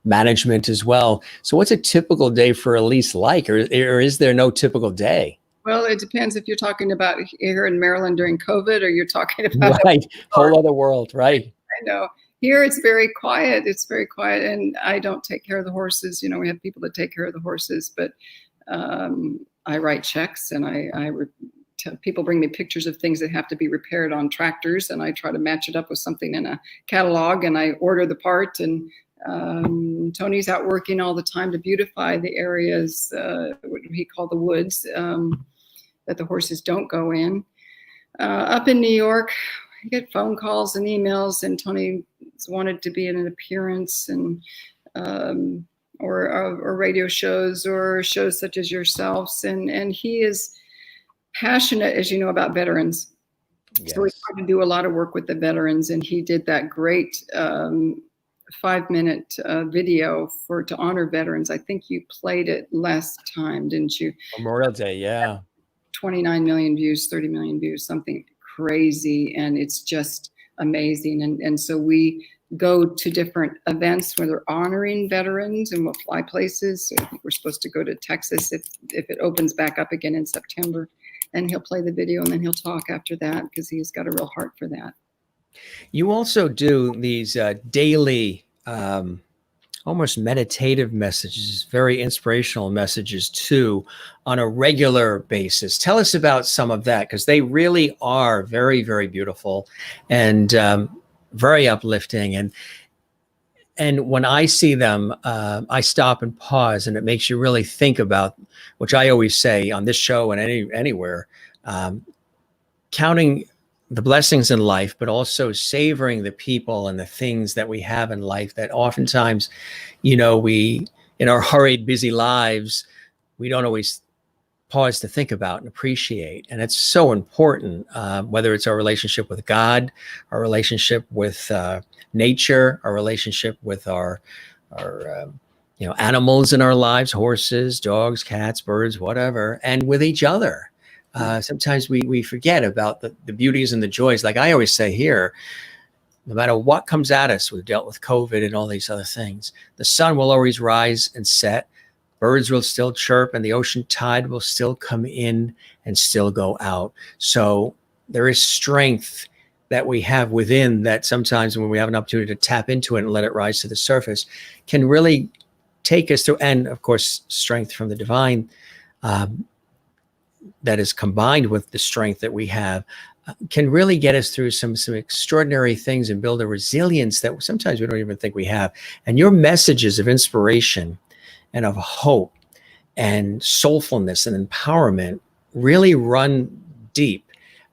management as well. So what's a typical day for Alyse like, or is there no typical day? Well, it depends if you're talking about here in Maryland during COVID, or you're talking about right, whole other world, right? I know. Here it's very quiet. It's very quiet, and I don't take care of the horses. We have people that take care of the horses, but I write checks, and people bring me pictures of things that have to be repaired on tractors, and I try to match it up with something in a catalog, and I order the part. And Tony's out working all the time to beautify the areas, what he called the woods, that the horses don't go in. Up in New York, I get phone calls and emails, and Tony's wanted to be in an appearance, and or radio shows or shows such as yourselves, and he is passionate, as you know, about veterans. Yes. So we tried to do a lot of work with the veterans, and he did that great 5-minute video to honor veterans. I think you played it last time, didn't you? Memorial Day, yeah. 29 million views, 30 million views, something crazy, and it's just amazing. And so we go to different events where they're honoring veterans, and we'll fly places. So I think we're supposed to go to Texas if it opens back up again in September, and he'll play the video, and then he'll talk after that, because he's got a real heart for that. You also do these daily, almost meditative messages, very inspirational messages too, on a regular basis. Tell us about some of that, because they really are very, very beautiful and very uplifting. And when I see them, I stop and pause, and it makes you really think about, which I always say on this show and anywhere, counting the blessings in life, but also savoring the people and the things that we have in life that oftentimes, we, in our hurried, busy lives, we don't always pause to think about and appreciate. And it's so important, whether it's our relationship with God, our relationship with nature, our relationship with our animals in our lives, horses, dogs, cats, birds, whatever, and with each other. Sometimes we forget about the beauties and the joys. Like I always say here, no matter what comes at us, we've dealt with COVID and all these other things, the sun will always rise and set, birds will still chirp, and the ocean tide will still come in and still go out. So there is strength that we have within that sometimes when we have an opportunity to tap into it and let it rise to the surface can really take us through, and of course, strength from the divine, that is combined with the strength that we have, can really get us through some extraordinary things and build a resilience that sometimes we don't even think we have. And your messages of inspiration and of hope and soulfulness and empowerment really run deep.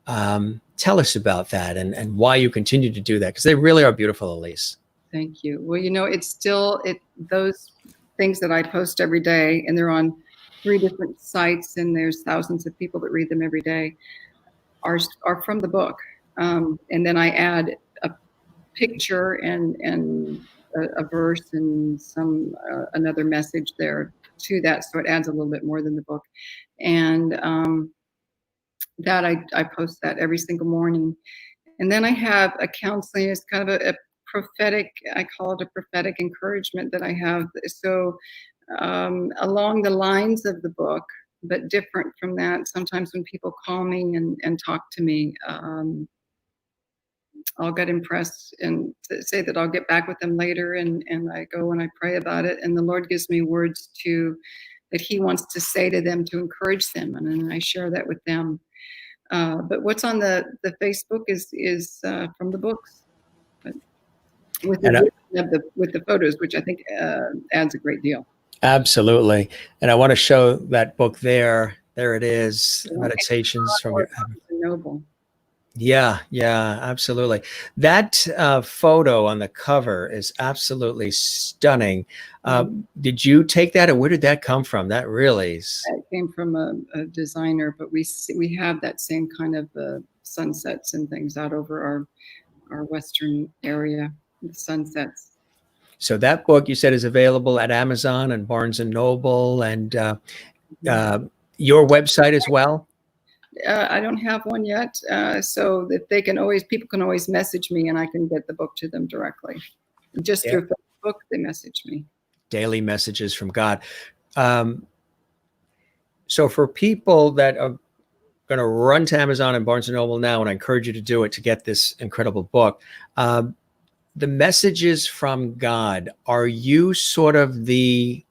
Tell us about that and why you continue to do that, because they really are beautiful, Alyse. Thank you. Well, it's still those things that I post every day, and they're on 3 different sites, and there's thousands of people that read them every day, are from the book. And then I add a picture and a verse and some another message there to that, so it adds a little bit more than the book. And that I post that every single morning. And then I have a counseling, it's kind of a prophetic, I call it a prophetic encouragement that I have. So along the lines of the book, but different from that. Sometimes when people call me and talk to me, I'll get impressed and say that I'll get back with them later. And I go and I pray about it. And the Lord gives me words that he wants to say to them to encourage them. And then I share that with them. But what's on the Facebook is from the books, but with the photos, which I think adds a great deal. Absolutely. And I want to show that book there. There it is. Meditations from your Noble. Yeah, absolutely. That photo on the cover is absolutely stunning. Did you take that, or where did that come from? That really is. It came from a designer, but we have that same kind of sunsets and things out over our western area, the sunsets. So that book you said is available at Amazon and Barnes and Noble, and your website as well. I don't have one yet, so that people can always message me, and I can get the book to them directly. Just through Facebook, they message me. Daily messages from God. So for people that are going to run to Amazon and Barnes and Noble now, and I encourage you to do it to get this incredible book. The messages from God, are you sort of the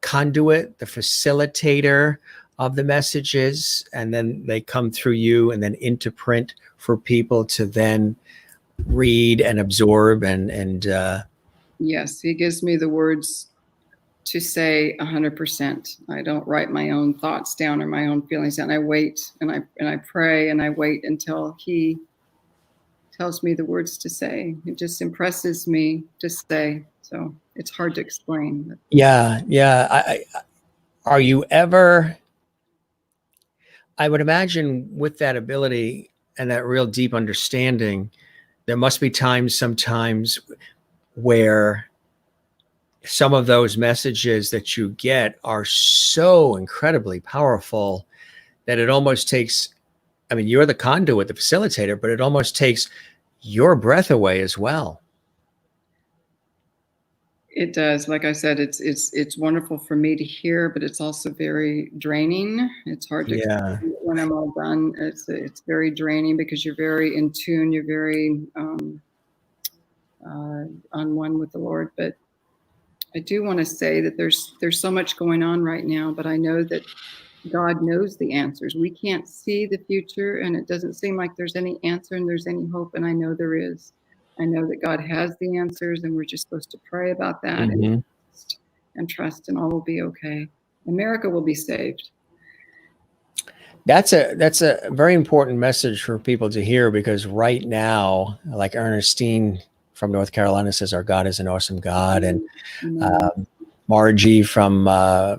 conduit, the facilitator of the messages, and then they come through you and then into print for people to then read and absorb and Yes, he gives me the words to say 100%. I don't write my own thoughts down or my own feelings down. I wait and I pray and I wait until he tells me the words to say. It just impresses me to say. So it's hard to explain. Yeah. Are you ever? I would imagine with that ability and that real deep understanding, there must be sometimes where some of those messages that you get are so incredibly powerful that it almost takes, I mean, you're the conduit, the facilitator, but it almost takes your breath away as well. It does. Like I said, it's wonderful for me to hear, but it's also very draining. It's hard to explain when I'm all done. It's very draining because you're very in tune. You're very on one with the Lord. But I do want to say that there's so much going on right now, but I know that God knows the answers. We can't see the future, and it doesn't seem like there's any answer and there's any hope, and I know there is. I know that God has the answers, and we're just supposed to pray about that and trust, and all will be okay. America will be saved. That's a very important message for people to hear, because right now, like Ernestine from North Carolina says, our God is an awesome God. And Margie from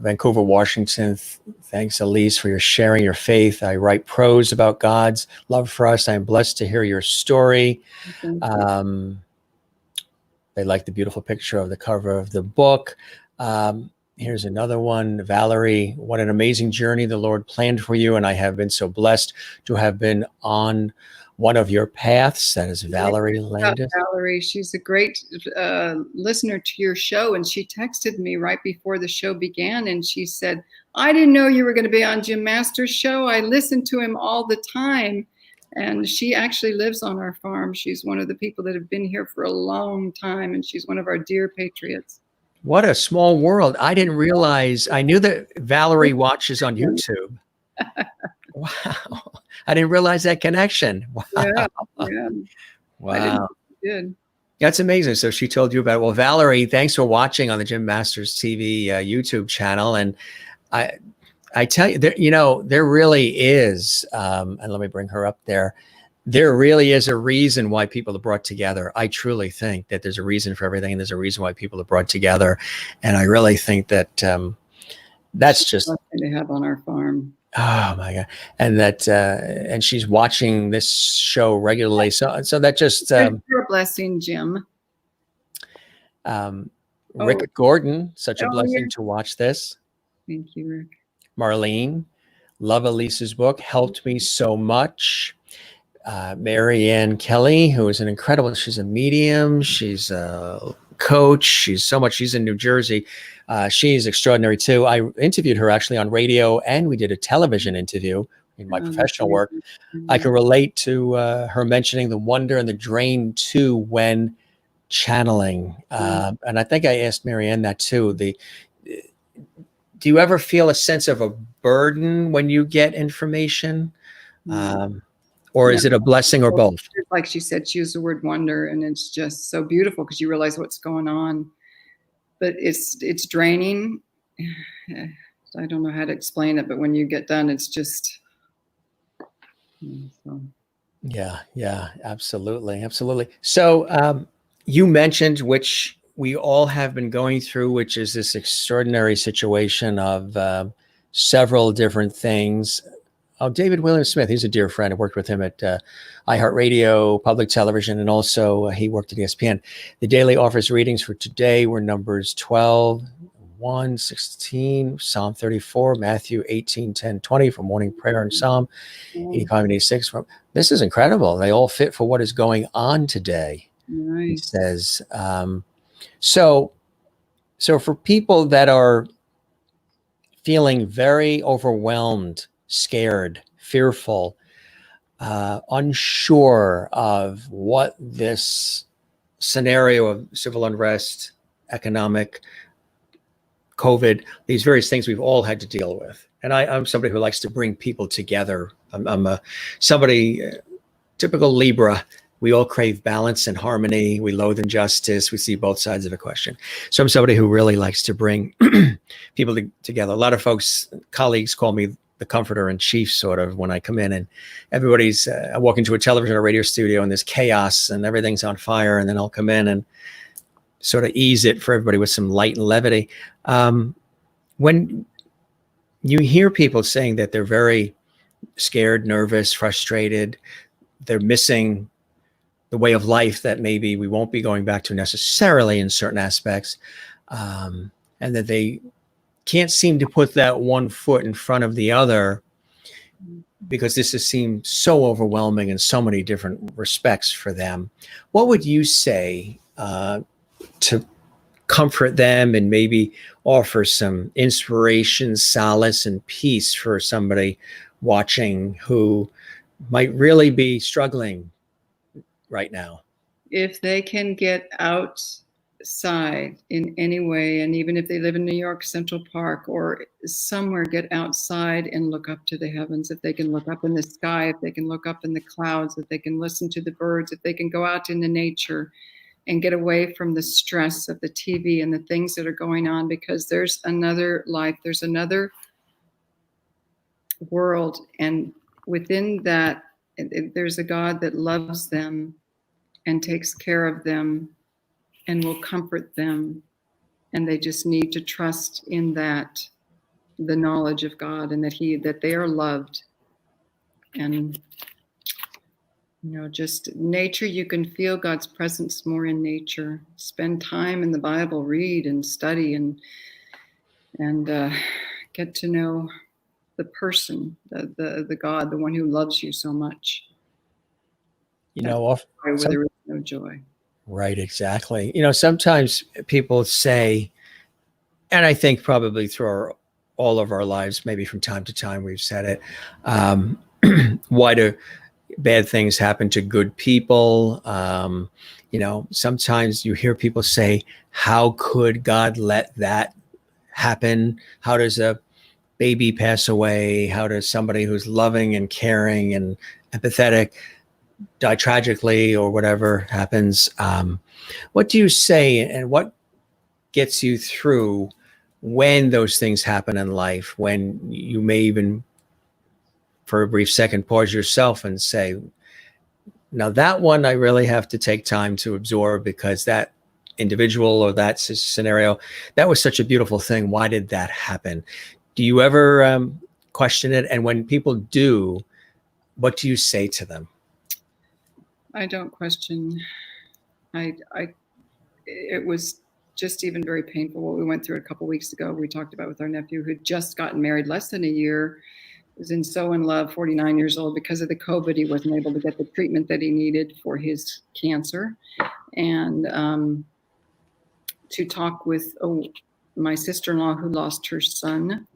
Vancouver, Washington, thanks, Alyse, for your sharing your faith. I write prose about God's love for us. I am blessed to hear your story. They like the beautiful picture of the cover of the book. Here's another one. Valerie, what an amazing journey the Lord planned for you. And I have been so blessed to have been on one of your paths. That is Valerie Landis. Valerie, she's a great listener to your show. And she texted me right before the show began. And she said, I didn't know you were going to be on Jim Masters' show. I listen to him all the time. And she actually lives on our farm. She's one of the people that have been here for a long time. And she's one of our dear patriots. What a small world. I didn't realize. I knew that Valerie watches on YouTube. Wow. I didn't realize that connection. Wow. Yeah. Wow. Good. That's amazing. So she told you about it. Well, Valerie, thanks for watching on the Jim Masters TV YouTube channel. And I tell you, there really is, and let me bring her up there. There really is a reason why people are brought together. I truly think that there's a reason for everything, and there's a reason why people are brought together. And I really think that that's just they have on our farm. Oh my God. And that, and she's watching this show regularly. So that just, you're a blessing, Jim. Rick Gordon, such a blessing to watch this. Thank you, Rick. Marlene, love Alyse's book, helped me so much. Mary Ann Kelly, who is an incredible, she's a medium. She's a coach. She's in New Jersey. She's extraordinary too. I interviewed her actually on radio, and we did a television interview, in my That's professional work. amazing. I can relate to her mentioning the wonder and the drain too when channeling. And I think I asked Marianne that too. Do you ever feel a sense of a burden when you get information? Or No. is it a blessing or both? Like she said, she used the word wonder, and it's just so beautiful because you realize what's going on. But it's draining. I don't know how to explain it, but when you get done, it's just. So. Yeah, absolutely. So you mentioned, which we all have been going through, which is this extraordinary situation of several different things. Oh, David William Smith, he's a dear friend. I worked with him at iHeartRadio, public television, and also he worked at ESPN. The daily offers readings for today were Numbers 12, 1, 16, Psalm 34, Matthew 18, 10, 20 for morning prayer, and Psalm 85 and 86. This is incredible. They all fit for what is going on today. Nice. He says. So for people that are feeling very overwhelmed, scared, fearful, unsure of what this scenario of civil unrest, economic, COVID, these various things we've all had to deal with. And I'm somebody who likes to bring people together. I'm somebody, typical Libra. We all crave balance and harmony. We loathe injustice. We see both sides of a question. So I'm somebody who really likes to bring people together. A lot of folks, colleagues call me the comforter in chief, sort of, when I come in and everybody's, I walk into a television or radio studio and there's chaos and everything's on fire. And then I'll come in and sort of ease it for everybody with some light and levity. When you hear people saying that they're very scared, nervous, frustrated, they're missing the way of life that maybe we won't be going back to necessarily in certain aspects, and that they can't seem to put that one foot in front of the other because this has seemed so overwhelming in so many different respects for them. What would you say to comfort them and maybe offer some inspiration, solace, and peace for somebody watching who might really be struggling right now? If they can get outside in any way, and even if they live in New York Central Park or somewhere, get outside and look up to the heavens. If they can look up in the sky, if they can look up in the clouds, if they can listen to the birds, if they can go out into nature and get away from the stress of the TV and the things that are going on, because there's another life, there's another world, and within that, there's a God that loves them and takes care of them and will comfort them. And they just need to trust in that, the knowledge of God, and that they are loved. And just nature, you can feel God's presence more in nature. Spend time in the Bible, read and study, and get to know the person, the God, the one who loves you so much. Where there is no joy. Right, exactly. Sometimes people say, and I think probably through all of our lives, maybe from time to time we've said it, why do bad things happen to good people? Sometimes you hear people say, how could God let that happen? How does a baby pass away? How does somebody who's loving and caring and empathetic die tragically, or whatever happens? What do you say, and what gets you through when those things happen in life, when you may even for a brief second pause yourself and say, now that one I really have to take time to absorb, because that individual or that scenario, that was such a beautiful thing. Why did that happen? Do you ever question it? And when people do, what do you say to them? I don't question. It was just even very painful what we went through a couple weeks ago. We talked about with our nephew who'd just gotten married less than a year, was so in love, 49 years old. Because of the COVID, he wasn't able to get the treatment that he needed for his cancer. And to talk with my sister-in-law who lost her son,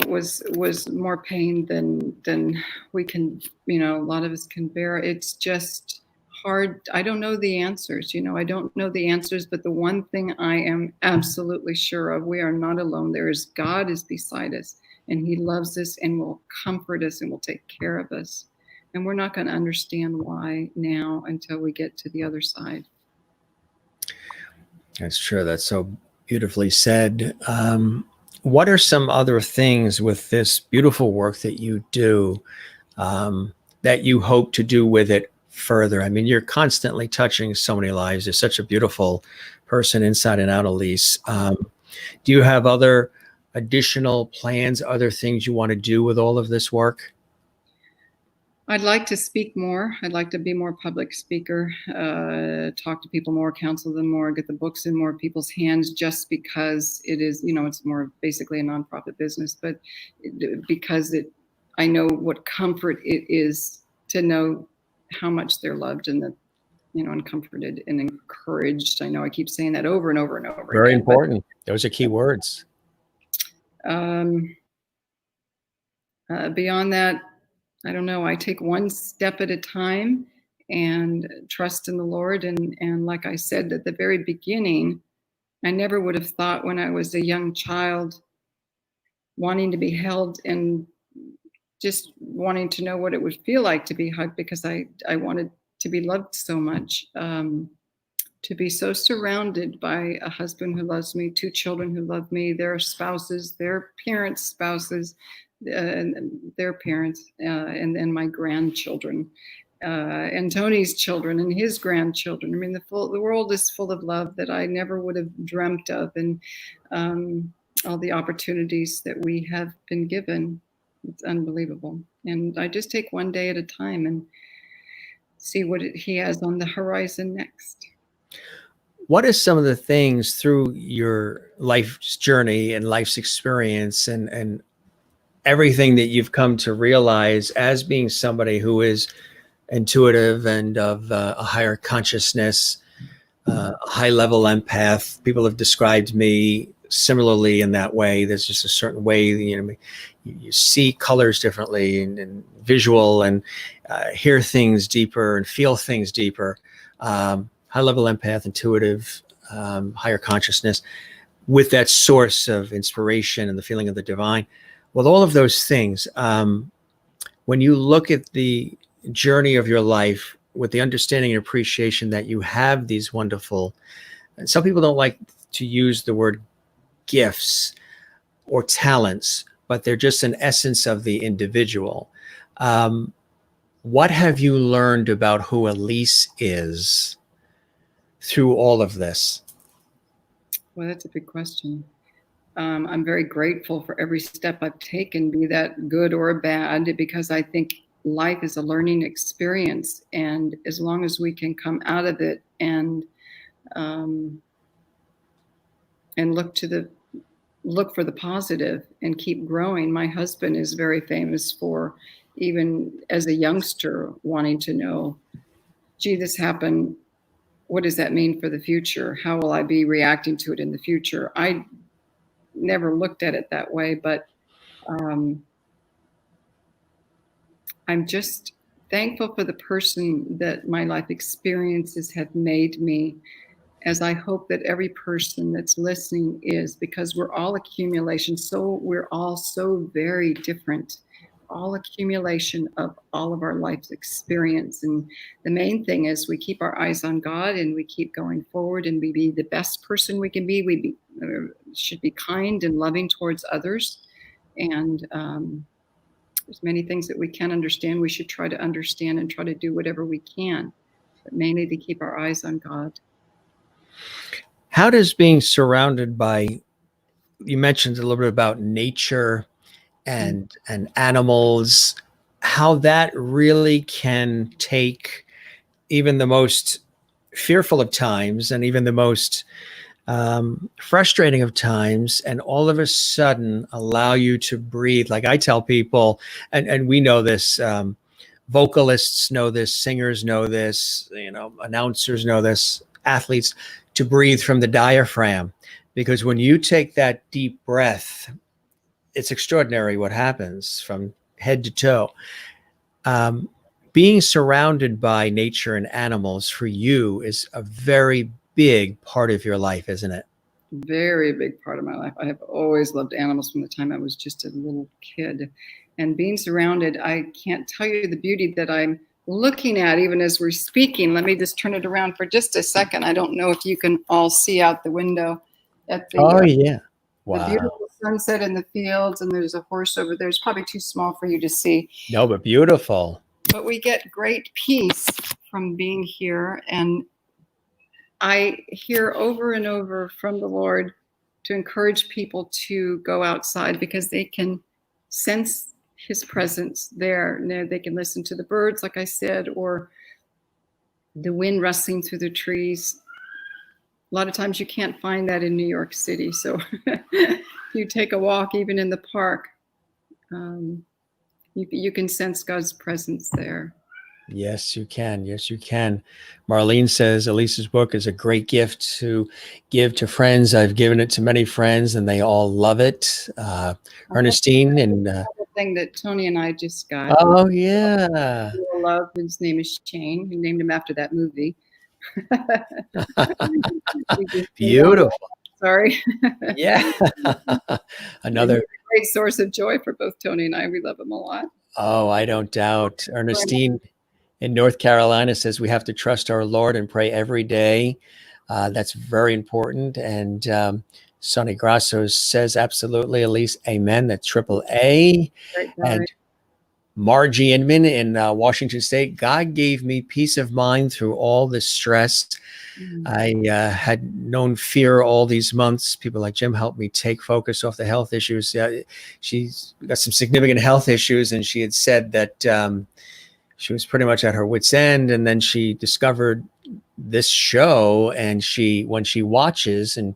was more pain than we can, a lot of us can bear. It's just hard. I don't know the answers, I don't know the answers, but the one thing I am absolutely sure of, we are not alone. God is beside us, and he loves us and will comfort us and will take care of us. And we're not going to understand why now until we get to the other side. That's true. That's so beautifully said. What are some other things with this beautiful work that you do that you hope to do with it further? I mean, you're constantly touching so many lives. You're such a beautiful person inside and out, Alyse. Do you have other additional plans, other things you want to do with all of this work? I'd like to speak more. I'd like to be more public speaker, talk to people more, counsel them more, get the books in more people's hands, just because it is, it's more basically a nonprofit business, but because I know what comfort it is to know how much they're loved and that, and comforted and encouraged. I know I keep saying that over and over and over. Very important. Those are key words. Beyond that, I don't know. I take one step at a time and trust in the Lord. And like I said at the very beginning, I never would have thought when I was a young child wanting to be held and just wanting to know what it would feel like to be hugged, because I wanted to be loved so much, to be so surrounded by a husband who loves me, 2 children who love me, their spouses, their parents' spouses, their parents, and then my grandchildren, and Tony's children and his grandchildren. I mean, the world is full of love that I never would have dreamt of, and all the opportunities that we have been given. It's unbelievable. And I just take one day at a time and see what he has on the horizon next. What are some of the things through your life's journey and life's experience and everything that you've come to realize as being somebody who is intuitive and of a higher consciousness, a high level empath? People have described me similarly in that way. There's just a certain way, you see colors differently and visual and hear things deeper and feel things deeper. High level empath, intuitive, higher consciousness, with that source of inspiration and the feeling of the divine. With all of those things, when you look at the journey of your life with the understanding and appreciation that you have these wonderful, and some people don't like to use the word gifts or talents, but they're just an essence of the individual. What have you learned about who Alyse is through all of this? Well, that's a big question. I'm very grateful for every step I've taken, be that good or bad, because I think life is a learning experience. And as long as we can come out of it and look for the positive and keep growing. My husband is very famous for, even as a youngster, wanting to know, gee, this happened. What does that mean for the future? How will I be reacting to it in the future? I never looked at it that way, but I'm just thankful for the person that my life experiences have made me, as I hope that every person that's listening is, because we're all accumulation. So we're all so very different, all accumulation of all of our life's experience. And the main thing is we keep our eyes on God and we keep going forward and we be the best person we can be. We should be kind and loving towards others. And there's many things that we can't understand. We should try to understand and try to do whatever we can, but mainly to keep our eyes on God. How does being surrounded by, you mentioned a little bit about nature and animals, how that really can take even the most fearful of times and even the most frustrating of times, and all of a sudden allow you to breathe. Like I tell people, and we know this, vocalists know this, singers know this, announcers know this, athletes, to breathe from the diaphragm. Because when you take that deep breath, it's extraordinary what happens from head to toe. Being surrounded by nature and animals for you is a very big part of your life, isn't it? Very big part of my life. I have always loved animals from the time I was just a little kid. And being surrounded, I can't tell you the beauty that I'm looking at even as we're speaking. Let me just turn it around for just a second. I don't know if you can all see out the window at the, Oh, yeah. the Wow. beautiful sunset in the fields, and there's a horse over there. It's probably too small for you to see. No, but beautiful. But we get great peace from being here. And I hear over and over from the Lord to encourage people to go outside because they can sense his presence there. They can listen to the birds, like I said, or the wind rustling through the trees. A lot of times you can't find that in New York City. So if you take a walk, even in the park, you can sense God's presence there. Yes, you can. Yes, you can. Marlene says Alyse's book is a great gift to give to friends. I've given it to many friends and they all love it. Ernestine and the thing that Tony and I just got. oh yeah. Love. His name is Shane. We named him after that movie. Beautiful. Sorry. Yeah. Another great source of joy for both Tony and I. We love him a lot. Oh, I don't doubt. Ernestine in North Carolina says we have to trust our Lord and pray every day. That's very important. And Sonny Grasso says absolutely, Alyse, amen. That's triple A. And Margie Inman in Washington State, God gave me peace of mind through all this stress. I had known fear all these months. People like Jim helped me take focus off the health issues. She's got some significant health issues, and she had said that she was pretty much at her wit's end. And then she discovered this show, and when she watches and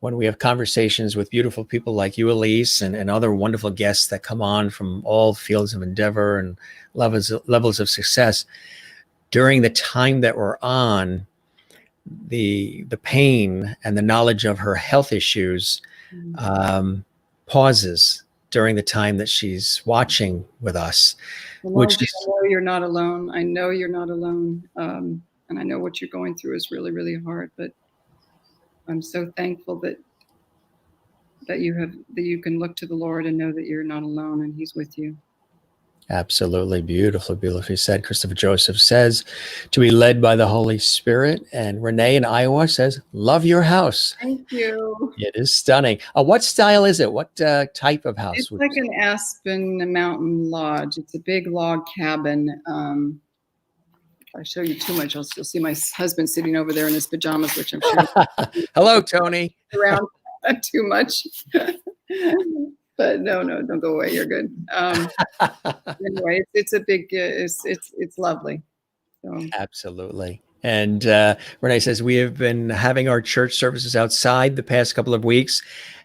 when we have conversations with beautiful people like you, Alyse, and other wonderful guests that come on from all fields of endeavor and levels of success, during the time that we're on, the pain and the knowledge of her health issues pauses during the time that she's watching with us. Which is, I know you're not alone. I know you're not alone. And I know what you're going through is really, really hard, but I'm so thankful that you can look to the Lord and know that you're not alone and he's with you. Absolutely. Beautifully said. Christopher Joseph says to be led by the Holy Spirit. And Renee in Iowa says, love your house. Thank you. It is stunning. What style is it? What type of house? It's like an aspen mountain lodge. It's a big log cabin. If I show you too much, you'll see my husband sitting over there in his pajamas, which I'm sure. Hello, Tony. Around too much. But no, don't go away. You're good. Anyway, it's a big, it's lovely. So. Absolutely. And Renee says, we have been having our church services outside the past couple of weeks,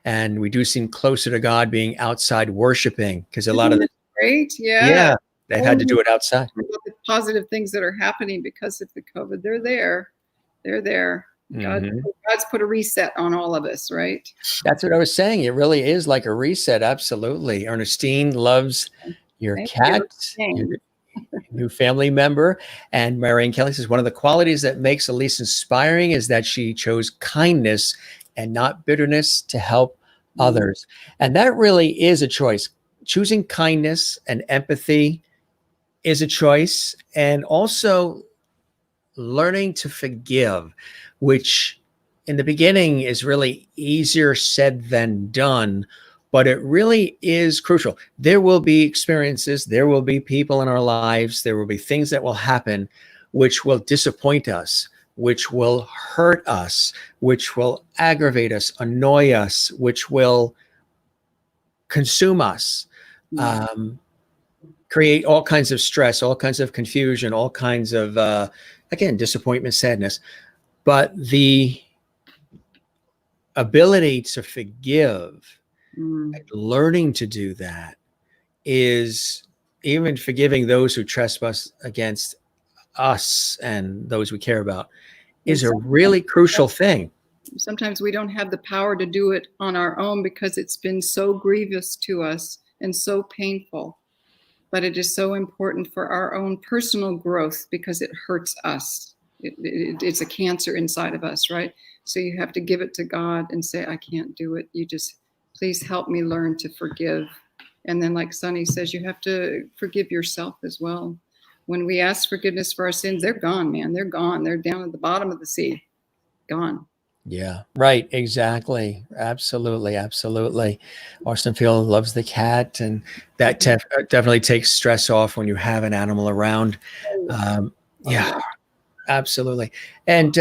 and we do seem closer to God being outside worshiping, because a lot of the great. Yeah. They've had to do it outside. The positive things that are happening because of the COVID, they're there. They're there. God's put a reset on all of us, right? That's what I was saying. It really is like a reset. Absolutely. Ernestine loves your cat, your new family member. And Marianne Kelly says, one of the qualities that makes Alyse inspiring is that she chose kindness and not bitterness to help others. And that really is a choice. Choosing kindness and empathy is a choice. And also learning to forgive, which in the beginning is really easier said than done, but it really is crucial. There will be experiences, there will be people in our lives, there will be things that will happen which will disappoint us, which will hurt us, which will aggravate us, annoy us, which will consume us, create all kinds of stress, all kinds of confusion, all kinds of, again, disappointment, sadness. But the ability to forgive and learning to do that is even forgiving those who trespass against us and those we care about is a really crucial thing. sometimes we don't have the power to do it on our own because it's been so grievous to us and so painful. But it is so important for our own personal growth because it hurts us. It's a cancer inside of us, right? So you have to give it to God and say, I can't do it. You just, please help me learn to forgive. And then like Sonny says, you have to forgive yourself as well. When we ask forgiveness for our sins, they're gone, man. They're gone. They're down at the bottom of the sea. Gone. Yeah, right. Exactly. Absolutely. Absolutely. Austin Field loves the cat, and that definitely takes stress off when you have an animal around. Yeah, absolutely. And,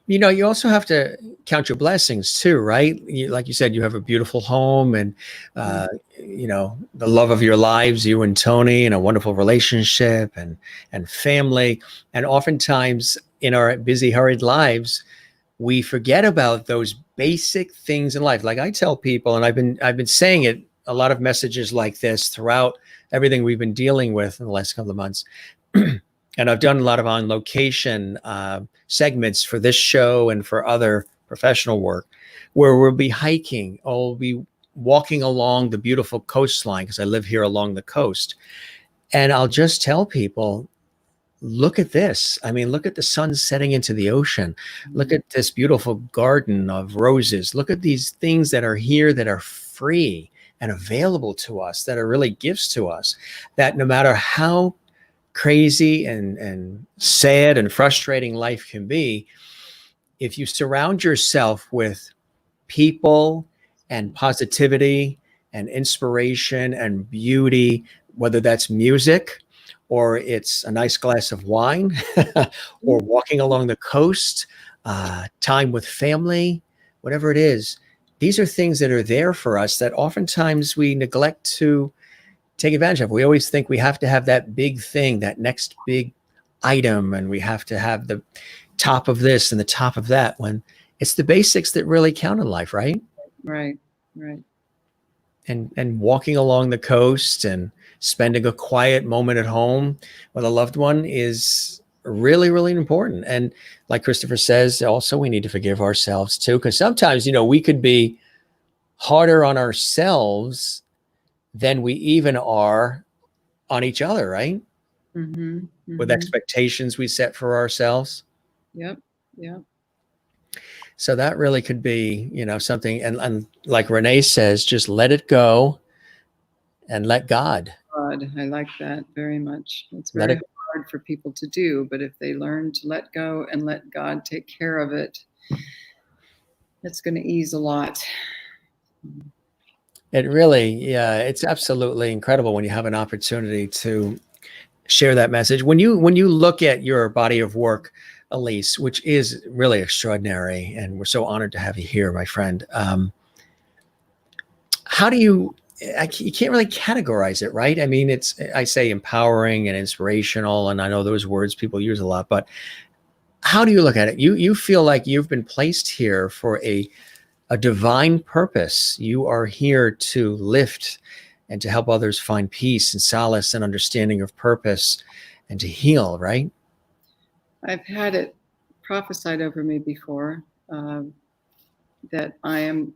you also have to count your blessings too, right? Like you said, you have a beautiful home and, the love of your lives, you and Tony, and a wonderful relationship and family. And oftentimes in our busy, hurried lives, we forget about those basic things in life. Like I tell people, and I've been saying it, a lot of messages like this throughout everything we've been dealing with in the last couple of months. And I've done a lot of on location segments for this show and for other professional work where we'll be hiking or we'll be walking along the beautiful coastline because I live here along the coast. And I'll just tell people, look at this. I mean, look at the sun setting into the ocean. Look at this beautiful garden of roses. Look at these things that are here that are free and available to us, that are really gifts to us, that no matter how crazy and sad and frustrating life can be, if you surround yourself with people and positivity and inspiration and beauty, whether that's music or it's a nice glass of wine or walking along the coast, time with family, whatever it is, these are things that are there for us that oftentimes we neglect to take advantage of. We always think we have to have that big thing, that next big item, and we have to have the top of this and the top of that, when it's the basics that really count in life, right? Right. And walking along the coast and spending a quiet moment at home with a loved one is really, really important. And like Christopher says, also we need to forgive ourselves too, because sometimes, we could be harder on ourselves than we even are on each other, right? With expectations we set for ourselves. Yep. So that really could be, something. And like Renee says, just let it go and let God. I like that very much. It's very hard for people to do, but if they learn to let go and let God take care of it, it's going to ease a lot. It really, it's absolutely incredible when you have an opportunity to share that message. When you look at your body of work, Alyse, which is really extraordinary, and we're so honored to have you here, my friend. How do you can't really categorize it, right? I mean, I say empowering and inspirational, and I know those words people use a lot, but how do you look at it? You feel like you've been placed here for a divine purpose. You are here to lift and to help others find peace and solace and understanding of purpose and to heal, right? I've had it prophesied over me before that I am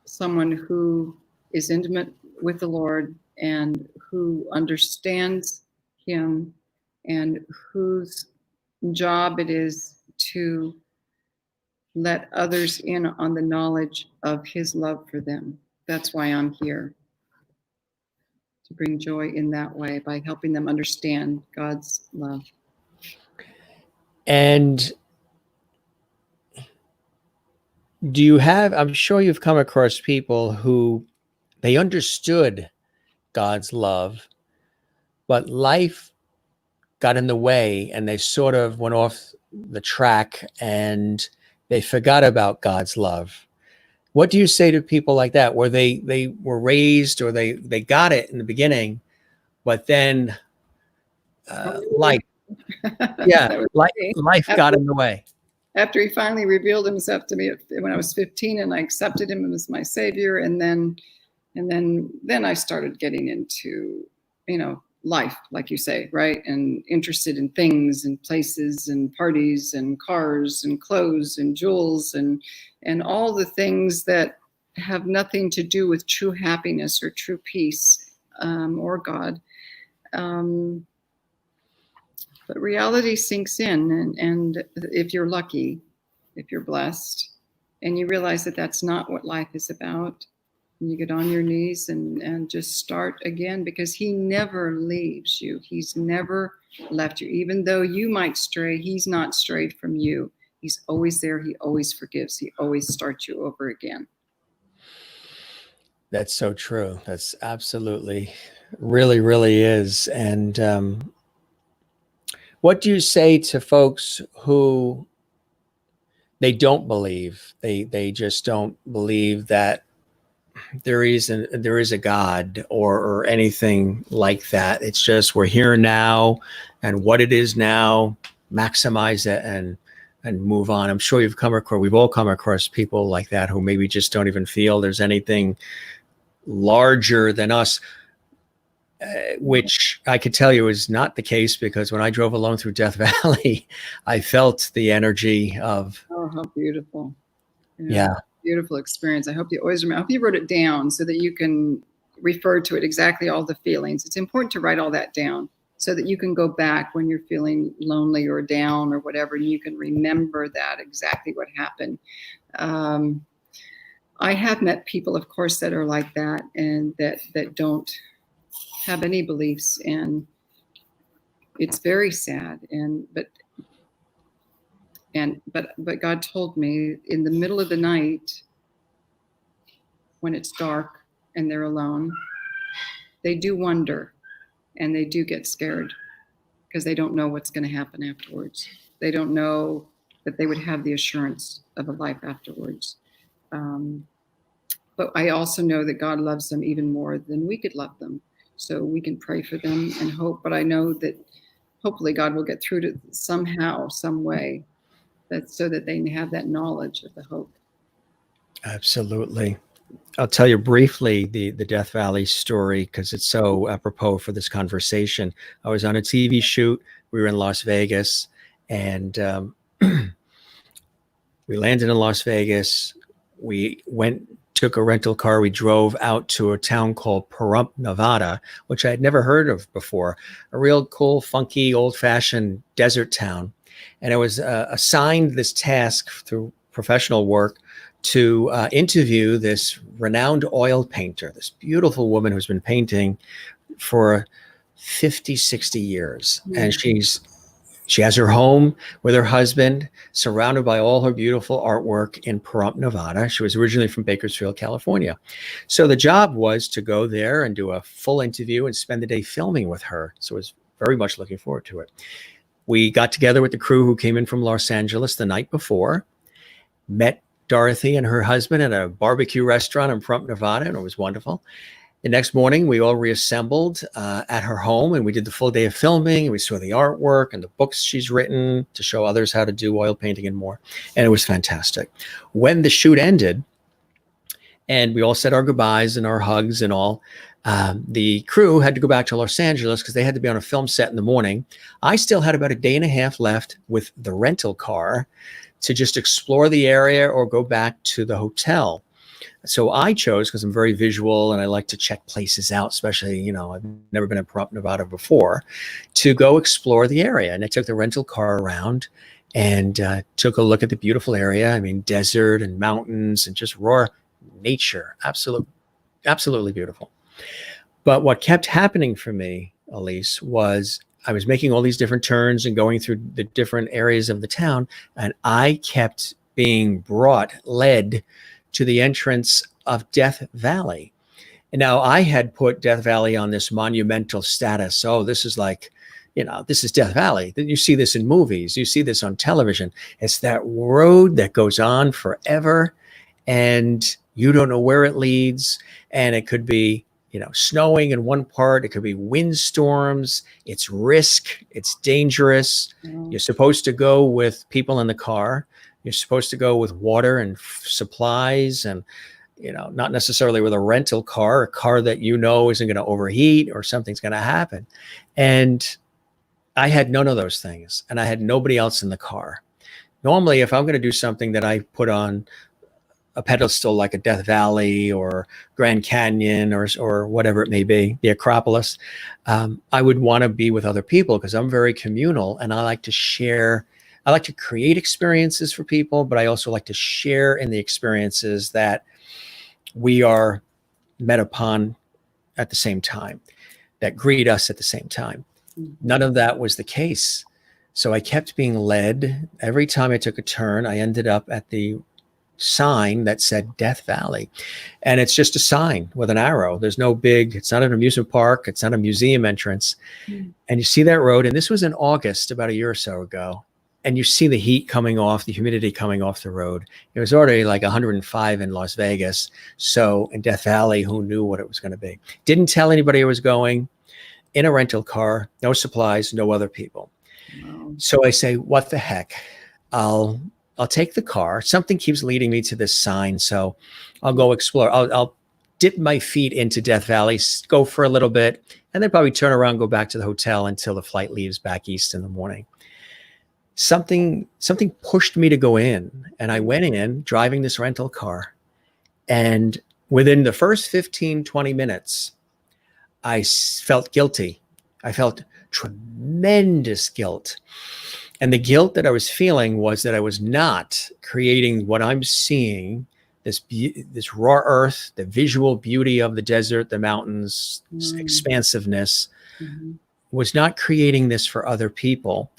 someone who is intimate with the Lord and who understands Him and whose job it is to let others in on the knowledge of His love for them. That's why I'm here, to bring joy in that way by helping them understand God's love. And I'm sure you've come across people who they understood God's love, but life got in the way and they sort of went off the track and they forgot about God's love. What do you say to people like that, where they were raised or they got it in the beginning, but then life got in the way? After He finally revealed Himself to me when I was 15 and I accepted Him as my Savior, and then I started getting into, life, like you say, right? And interested in things and places and parties and cars and clothes and jewels and all the things that have nothing to do with true happiness or true peace, or God. But reality sinks in, and if you're lucky, if you're blessed, and you realize that that's not what life is about, and you get on your knees and just start again, because he never leaves you. He's never left you. Even though you might stray, he's not strayed from you. He's always there. He always forgives. He always starts you over again. That's so true. That's absolutely, really, really is. And what do you say to folks who they don't believe? They just don't believe that there is a God or anything like that. It's just we're here now, and what it is now, maximize it and move on. I'm sure we've all come across people like that who maybe just don't even feel there's anything larger than us, which I could tell you is not the case, because when I drove alone through Death Valley, I felt the energy of. Oh, how beautiful. Yeah. Beautiful experience. I hope you always remember. I hope you wrote it down so that you can refer to it exactly, all the feelings. It's important to write all that down so that you can go back when you're feeling lonely or down or whatever, and you can remember that exactly what happened. I have met people, of course, that are like that, and that don't have any beliefs, and it's very sad. But God told me, in the middle of the night, when it's dark and they're alone, they do wonder, and they do get scared, because they don't know what's going to happen afterwards. They don't know that they would have the assurance of a life afterwards. But I also know that God loves them even more than we could love them. So we can pray for them and hope. But I know that hopefully God will get through to somehow, some way, so that they have that knowledge of the hope. Absolutely. I'll tell you briefly the Death Valley story, because it's so apropos for this conversation. I was on a TV shoot. We were in Las Vegas, and we landed in Las Vegas. We took a rental car. We drove out to a town called Pahrump, Nevada, which I had never heard of before. A real cool, funky, old-fashioned desert town. And I was assigned this task through professional work to interview this renowned oil painter, this beautiful woman who's been painting for 50, 60 years. Mm-hmm. And she has her home with her husband, surrounded by all her beautiful artwork in Pahrump, Nevada. She was originally from Bakersfield, California. So the job was to go there and do a full interview and spend the day filming with her. So I was very much looking forward to it. We got together with the crew who came in from Los Angeles the night before, met Dorothy and her husband at a barbecue restaurant in Pahrump, Nevada, and it was wonderful. The next morning, we all reassembled at her home, and we did the full day of filming, and we saw the artwork and the books she's written to show others how to do oil painting and more. And it was fantastic. When the shoot ended, and we all said our goodbyes and our hugs and all, the crew had to go back to Los Angeles because they had to be on a film set in the morning. I still had about a day and a half left with the rental car to just explore the area or go back to the hotel. So I chose, because I'm very visual and I like to check places out, especially, I've never been in Pahrump, Nevada before, to go explore the area. And I took the rental car around and took a look at the beautiful area. I mean, desert and mountains and just raw nature. Absolutely beautiful. But what kept happening for me, Alyse, was I was making all these different turns and going through the different areas of the town, and I kept being led to the entrance of Death Valley. And now I had put Death Valley on this monumental status. Oh, this is like, this is Death Valley. You see this in movies. You see this on television. It's that road that goes on forever, and you don't know where it leads. And it could be, snowing in one part. It could be windstorms. It's risk. It's dangerous. You're supposed to go with people in the car. You're supposed to go with water and supplies. And, not necessarily with a rental car, a car that isn't going to overheat or something's going to happen. And I had none of those things, and I had nobody else in the car. Normally, if I'm going to do something that I put on a pedestal like a Death Valley or Grand Canyon or whatever it may be, the Acropolis, I would want to be with other people because I'm very communal and I like to share. I like to create experiences for people, but I also like to share in the experiences that we are met upon at the same time, that greet us at the same time. None of that was the case. So I kept being led. Every time I took a turn, I ended up at the sign that said Death Valley. And it's just a sign with an arrow. There's no it's not an amusement park. It's not a museum entrance. And you see that road. And this was in August, about a year or so ago. And you see the heat coming off, the humidity coming off the road. It was already like 105 in Las Vegas. So in Death Valley, who knew what it was going to be? Didn't tell anybody I was going. In a rental car, no supplies, no other people. Wow. So I say, what the heck? I'll take the car. Something keeps leading me to this sign. So I'll go explore. I'll dip my feet into Death Valley, go for a little bit, and then probably turn around, go back to the hotel until the flight leaves back east in the morning. Something pushed me to go in, and I went in driving this rental car. And within the first 15, 20 minutes, I felt guilty. I felt tremendous guilt. And the guilt that I was feeling was that I was not creating what I'm seeing, this raw earth, the visual beauty of the desert, the mountains, expansiveness, was not creating this for other people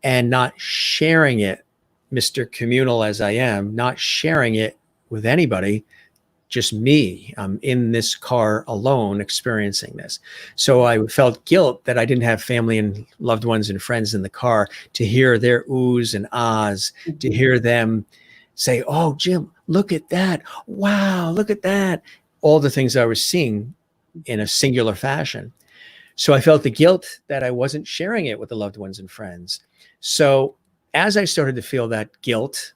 and not sharing it, Mr. Communal as I am, not sharing it with anybody. Just me. I'm in this car alone experiencing this. So I felt guilt that I didn't have family and loved ones and friends in the car to hear their oohs and ahs, to hear them say, oh, Jim, look at that. Wow, look at that. All the things I was seeing in a singular fashion. So I felt the guilt that I wasn't sharing it with the loved ones and friends. So as I started to feel that guilt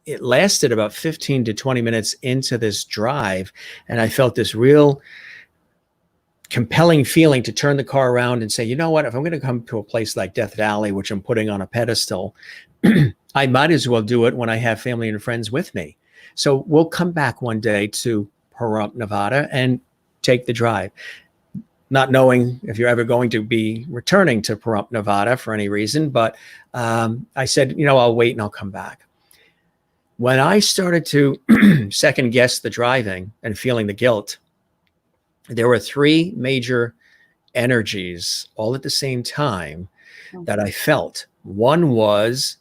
it lasted about 15 to 20 minutes into this drive. And I felt this real compelling feeling to turn the car around and say, you know what, if I'm going to come to a place like Death Valley, which I'm putting on a pedestal, I might as well do it when I have family and friends with me. So we'll come back one day to Pahrump, Nevada and take the drive. Not knowing if you're ever going to be returning to Pahrump, Nevada for any reason. But I said, I'll wait and I'll come back. When I started to second guess the driving and feeling the guilt, there were three major energies all at the same time that I felt. One was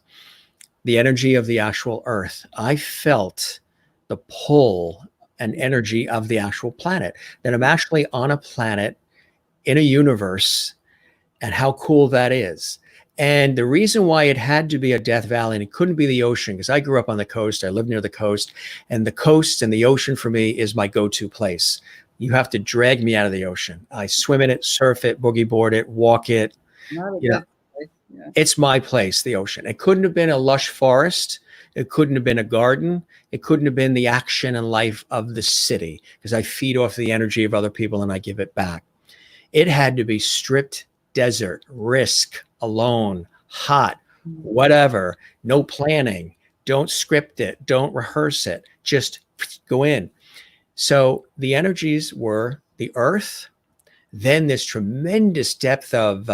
the energy of the actual earth. I felt the pull and energy of the actual planet, that I'm actually on a planet in a universe, and how cool that is. And the reason why it had to be a Death Valley and it couldn't be the ocean, because I grew up on the coast, I live near the coast, and the coast and the ocean for me is my go-to place. You have to drag me out of the ocean. I swim in it, surf it, boogie board it, walk it. It's my place, the ocean. It couldn't have been a lush forest. It couldn't have been a garden. It couldn't have been the action and life of the city, because I feed off the energy of other people and I give it back. It had to be stripped desert, risk, alone, hot, whatever, no planning, don't script it, don't rehearse it, just go in. So the energies were the earth, then this tremendous depth of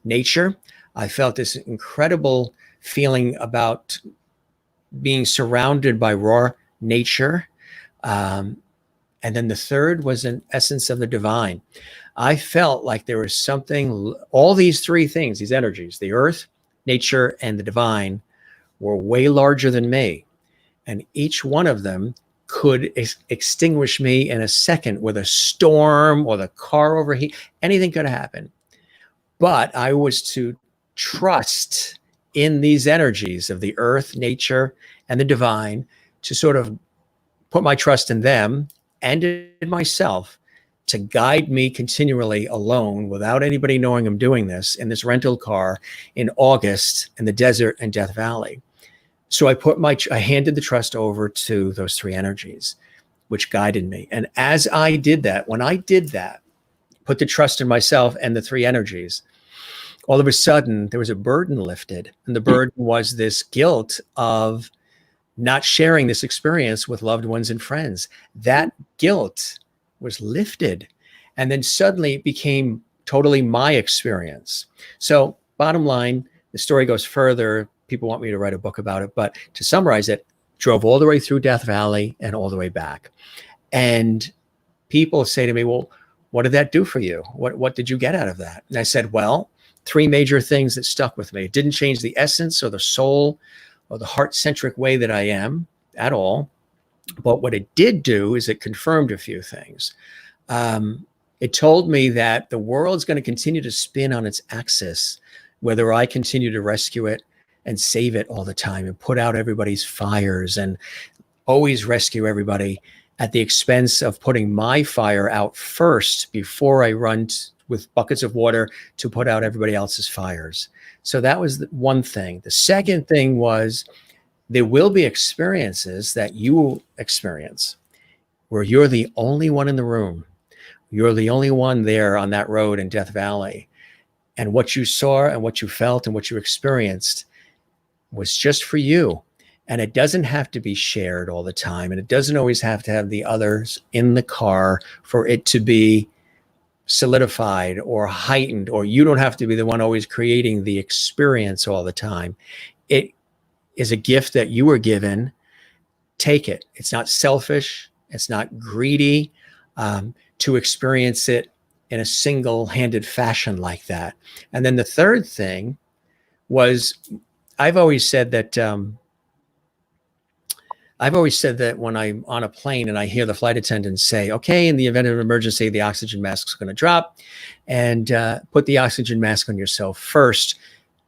nature. I felt this incredible feeling about being surrounded by raw nature. And then the third was an essence of the divine. I felt like there was something, all these three things, these energies, the earth, nature, and the divine, were way larger than me. And each one of them could extinguish me in a second with a storm or the car overheat. Anything could happen. But I was to trust in these energies of the earth, nature, and the divine, to sort of put my trust in them and in myself to guide me continually alone without anybody knowing I'm doing this in this rental car in August in the desert in Death Valley. So I handed the trust over to those three energies, which guided me. And as I did that, when I did that, put the trust in myself and the three energies, all of a sudden there was a burden lifted. And the burden was this guilt of not sharing this experience with loved ones and friends. That guilt was lifted. And then suddenly it became totally my experience. So bottom line, the story goes further. People want me to write a book about it, but to summarize it, drove all the way through Death Valley and all the way back. And people say to me, well, what did that do for you? What did you get out of that? And I said, well, three major things that stuck with me. It didn't change the essence or the soul or the heart-centric way that I am at all. But what it did do is it confirmed a few things. It told me that the world's going to continue to spin on its axis, whether I continue to rescue it and save it all the time and put out everybody's fires and always rescue everybody at the expense of putting my fire out first before I run with buckets of water to put out everybody else's fires. So that was the one thing. The second thing was there will be experiences that you will experience where you're the only one in the room. You're the only one there on that road in Death Valley. And what you saw and what you felt and what you experienced was just for you. And it doesn't have to be shared all the time. And it doesn't always have to have the others in the car for it to be solidified or heightened, or you don't have to be the one always creating the experience all the time. It is a gift that you were given. Take it. It's not selfish. It's not greedy to experience it in a single-handed fashion like that. And then the third thing was, I've always said that when I'm on a plane and I hear the flight attendants say, okay, in the event of an emergency, the oxygen mask is going to drop, and put the oxygen mask on yourself first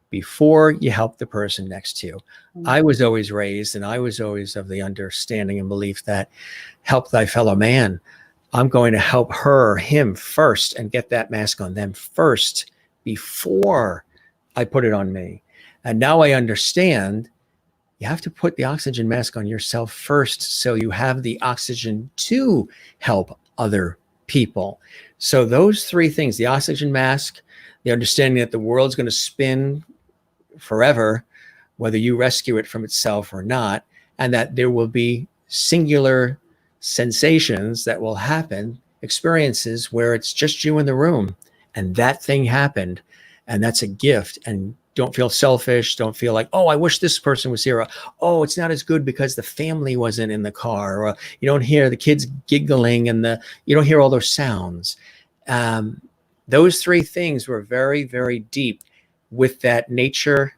before you help the person next to you. Mm-hmm. I was always raised, and I was always of the understanding and belief that help thy fellow man. I'm going to help her or him first and get that mask on them first before I put it on me. And now I understand you have to put the oxygen mask on yourself first so you have the oxygen to help other people. So those three things, the oxygen mask, the understanding that the world's going to spin forever, whether you rescue it from itself or not, and that there will be singular sensations that will happen, experiences where it's just you in the room and that thing happened, and that's a gift. And don't feel selfish. Don't feel like, oh, I wish this person was here. Or, oh, it's not as good because the family wasn't in the car. Or you don't hear the kids giggling and you don't hear all those sounds. Those three things were very, very deep with that nature,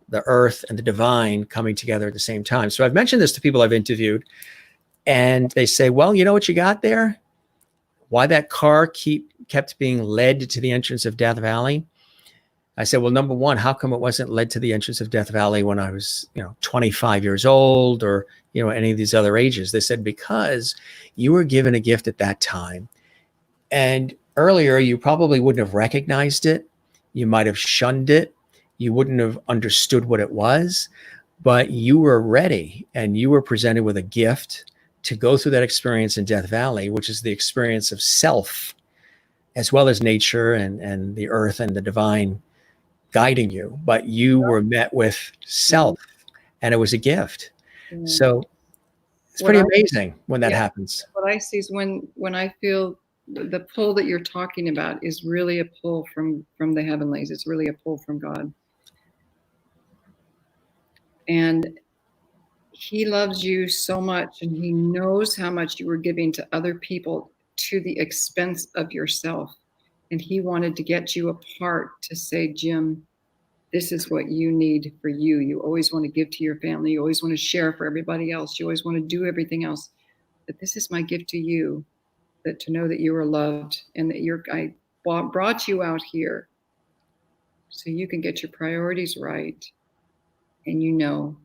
the earth, and the divine coming together at the same time. So I've mentioned this to people I've interviewed, and they say, well, you know what you got there? Why that car kept being led to the entrance of Death Valley? I said, well, number one, how come it wasn't led to the entrance of Death Valley when I was, 25 years old or, any of these other ages? They said, because you were given a gift at that time. And earlier, you probably wouldn't have recognized it. You might have shunned it. You wouldn't have understood what it was, but you were ready and you were presented with a gift to go through that experience in Death Valley, which is the experience of self, as well as nature and the earth and the divine guiding you, but you were met with self, and it was a gift. So it's pretty amazing when that happens. What I see is when I feel the pull that you're talking about is really a pull from the heavenlies. It's really a pull from God. And he loves you so much, and he knows how much you were giving to other people to the expense of yourself. And he wanted to get you apart to say, Jim, this is what you need for you. You always want to give to your family. You always want to share for everybody else. You always want to do everything else. But this is my gift to you, that to know that you are loved and that I brought you out here so you can get your priorities right. And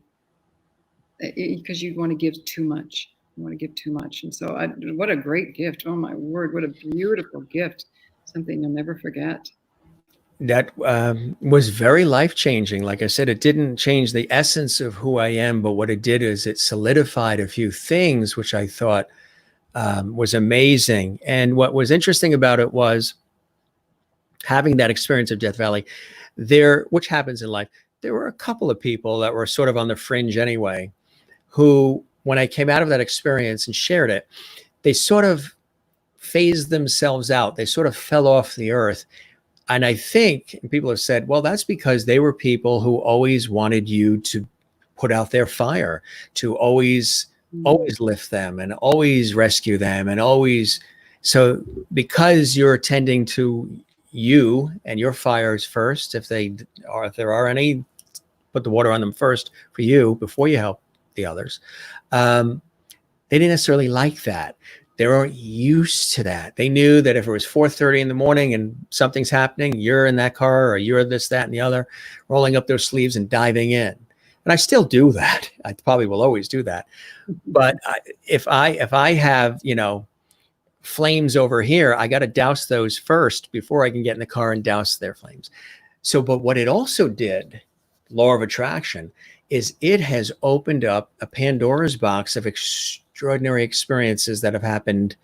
because you want to give too much. You want to give too much. And so what a great gift. Oh my word, what a beautiful gift. Something you'll never forget. That was very life-changing. Like I said, it didn't change the essence of who I am, but what it did is it solidified a few things, which I thought was amazing. And what was interesting about it was having that experience of Death Valley there, which happens in life. There were a couple of people that were sort of on the fringe anyway, who, when I came out of that experience and shared it, they sort of phased themselves out. They sort of fell off the earth. And I think people have said, well, that's because they were people who always wanted you to put out their fire, to always lift them and always rescue them and always. So because you're tending to you and your fires first, if there are any, put the water on them first for you before you help the others. They didn't necessarily like that. They weren't used to that. They knew that if it was 4:30 in the morning and something's happening, you're in that car or you're this, that, and the other, rolling up those sleeves and diving in. And I still do that. I probably will always do that. But if I have, flames over here, I got to douse those first before I can get in the car and douse their flames. So, but what it also did, law of attraction, is it has opened up a Pandora's box of extraordinary experiences that have happened,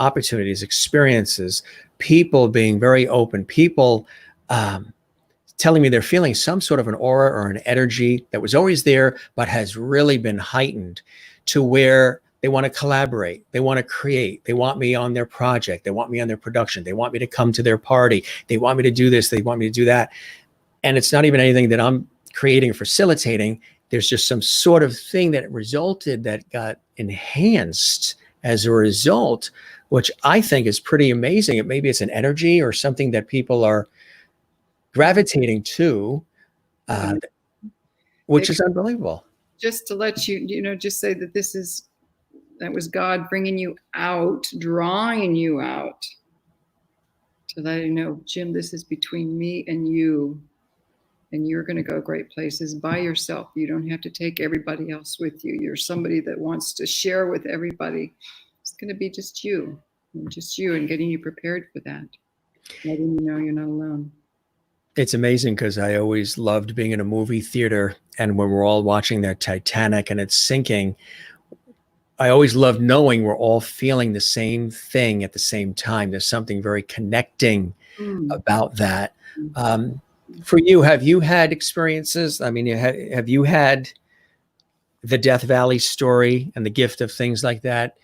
opportunities, experiences, people being very open, people telling me they're feeling some sort of an aura or an energy that was always there, but has really been heightened to where they want to collaborate. They want to create. They want me on their project. They want me on their production. They want me to come to their party. They want me to do this. They want me to do that. And it's not even anything that I'm creating or facilitating. There's just some sort of thing that resulted that got enhanced as a result, which I think is pretty amazing. Maybe it's an energy or something that people are gravitating to, which is unbelievable. Just to let just say that that was God bringing you out, drawing you out, to let you know, Jim, this is between me and you, and you're going to go great places by yourself. You don't have to take everybody else with you. You're somebody that wants to share with everybody. It's going to be just you, and getting you prepared for that, letting you know you're not alone. It's amazing because I always loved being in a movie theater, and when we're all watching that Titanic and it's sinking, I always loved knowing we're all feeling the same thing at the same time. There's something very connecting about that. For you, have you had experiences? I mean, have you had the Death Valley story and the gift of things like that?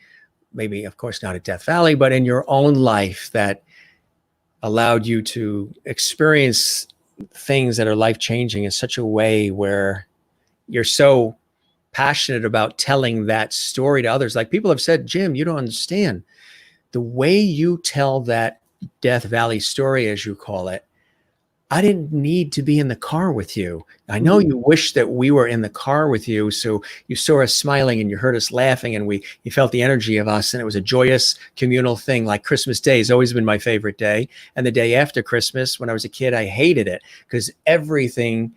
Maybe, of course, not at Death Valley, but in your own life that allowed you to experience things that are life-changing in such a way where you're so passionate about telling that story to others. Like people have said, Jim, you don't understand the way you tell that Death Valley story, as you call it. I didn't need to be in the car with you. I know you wish that we were in the car with you. So you saw us smiling and you heard us laughing and you felt the energy of us. And it was a joyous communal thing. Like Christmas Day has always been my favorite day. And the day after Christmas, when I was a kid, I hated it because everything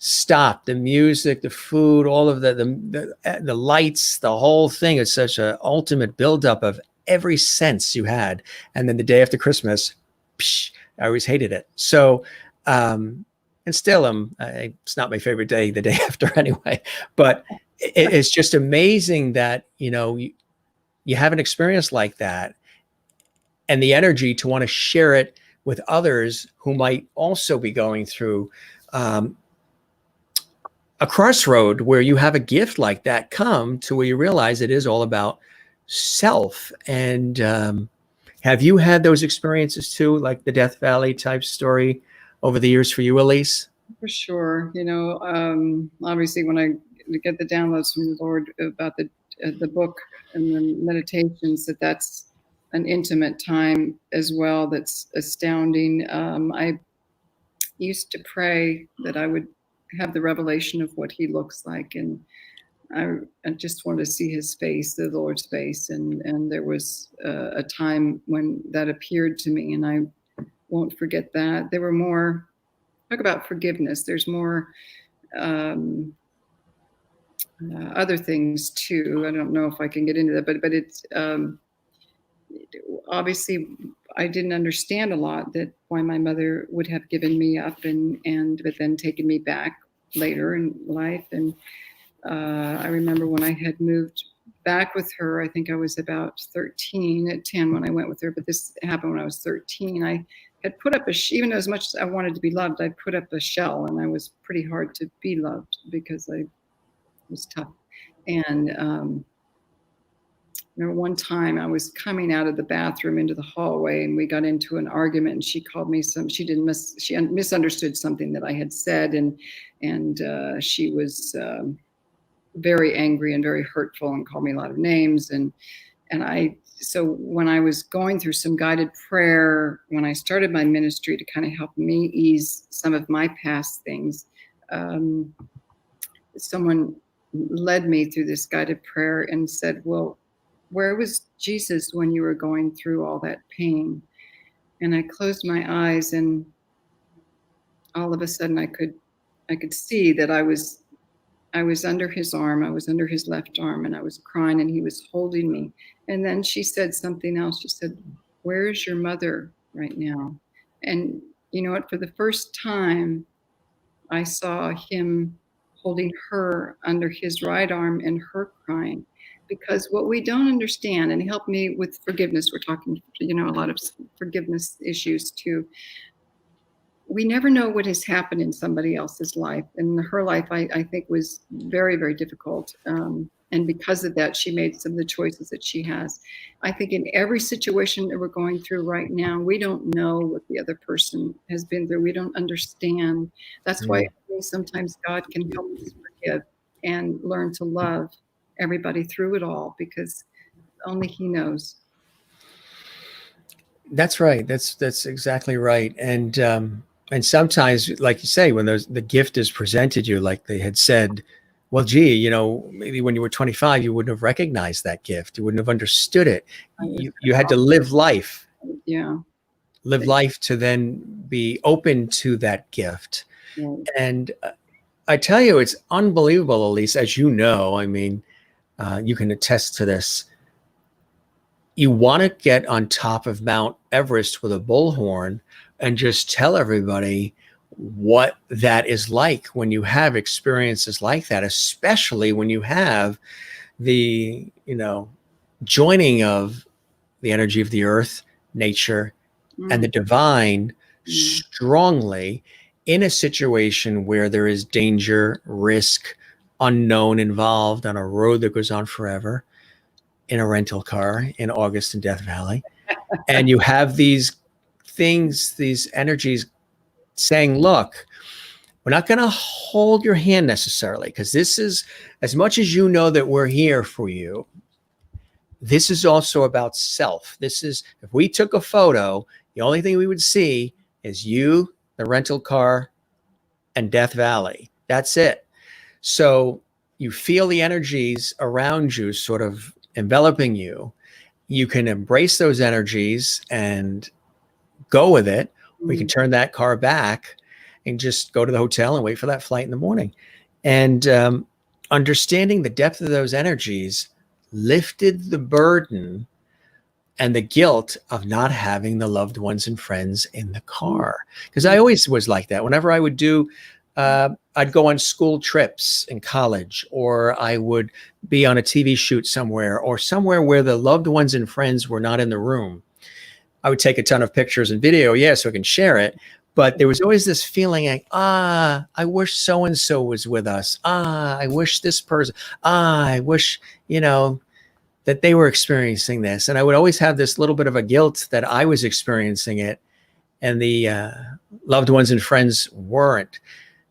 stopped. The music, the food, all of the lights, the whole thing. It's such an ultimate buildup of every sense you had. And then the day after Christmas, I always hated it. So, and still, it's not my favorite day, the day after anyway, but it's just amazing that, you have an experience like that and the energy to want to share it with others who might also be going through, a crossroad where you have a gift like that come to where you realize it is all about self. And, have you had those experiences too, like the Death Valley type story over the years for you, Alyse? For sure. Obviously when I get the downloads from the Lord about the book and the meditations, that's an intimate time as well. That's astounding. I used to pray that I would have the revelation of what he looks like. And I just wanted to see his face, the Lord's face. And there was a time when that appeared to me, and I won't forget that. There were more, talk about forgiveness. There's more other things too. I don't know if I can get into that, but it's obviously I didn't understand a lot that why my mother would have given me up but then taken me back later in life. And I remember when I had moved back with her, I think I was about 13 at 10 when I went with her, but this happened when I was 13. I had put up even as much as I wanted to be loved, I put up a shell, and I was pretty hard to be loved because I was tough. And remember one time I was coming out of the bathroom into the hallway, and we got into an argument, and she called me she misunderstood something that I had said, and she was very angry and very hurtful and called me a lot of names. So when I was going through some guided prayer, when I started my ministry to kind of help me ease some of my past things, someone led me through this guided prayer and said, well, where was Jesus when you were going through all that pain? And I closed my eyes, and all of a sudden I could see that I was under his arm. I was under his left arm, and I was crying, and he was holding me. And then she said something else. She said, where is your mother right now? And you know what? For the first time, I saw him holding her under his right arm and her crying. Because what we don't understand, and help me with forgiveness, we're talking, a lot of forgiveness issues too. We never know what has happened in somebody else's life. And her life, I think, was very, very difficult. And because of that, she made some of the choices that she has. I think in every situation that we're going through right now, we don't know what the other person has been through. We don't understand. That's why sometimes God can help us forgive and learn to love everybody through it all, because only he knows. That's right. That's exactly right. And sometimes, like you say, when the gift is presented you, like they had said, well, gee, maybe when you were 25, you wouldn't have recognized that gift. You wouldn't have understood it. You had to live life. Yeah. Live life to then be open to that gift. Yeah. And I tell you, it's unbelievable, Alyse, as you know. I mean, you can attest to this. You want to get on top of Mount Everest with a bullhorn and just tell everybody what that is like when you have experiences like that, especially when you have the, joining of the energy of the earth, nature, and the divine strongly in a situation where there is danger, risk, unknown involved on a road that goes on forever, in a rental car in August in Death Valley. And you have these things, these energies saying, look, we're not going to hold your hand necessarily, because this is, as much as you know that we're here for you, this is also about self. This is, if we took a photo, the only thing we would see is you, the rental car, and Death Valley. That's it. So you feel the energies around you sort of enveloping you. You can embrace those energies and go with it. We can turn that car back and just go to the hotel and wait for that flight in the morning. And understanding the depth of those energies lifted the burden and the guilt of not having the loved ones and friends in the car. Because I always was like that. Whenever I would do, I'd go on school trips in college, or I would be on a TV shoot somewhere, or somewhere where the loved ones and friends were not in the room. I would take a ton of pictures and video, so I can share it. But there was always this feeling like, I wish so-and-so was with us. I wish this person, I wish, that they were experiencing this. And I would always have this little bit of a guilt that I was experiencing it and the loved ones and friends weren't.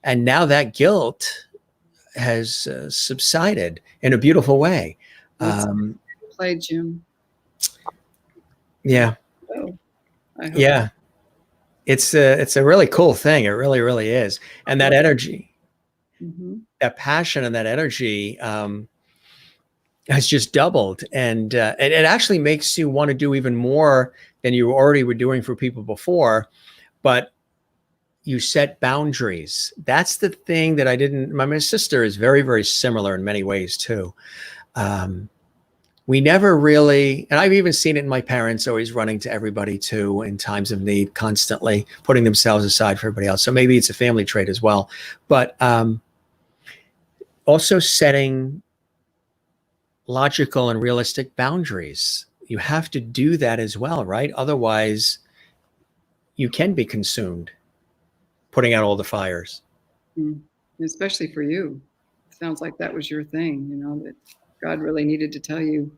And now that guilt has subsided in a beautiful way. Play, Jim. Yeah. Oh, yeah. It's a really cool thing. It really, really is. And that energy, that passion and that energy has just doubled. And it actually makes you want to do even more than you already were doing for people before. But you set boundaries. That's the thing that my sister is very, very similar in many ways too. we never really, and I've even seen it in my parents always running to everybody too in times of need, constantly putting themselves aside for everybody else. So maybe it's a family trait as well. But also setting logical and realistic boundaries. You have to do that as well, right? Otherwise, you can be consumed, putting out all the fires. Especially for you. Sounds like that was your thing, that God really needed to tell you,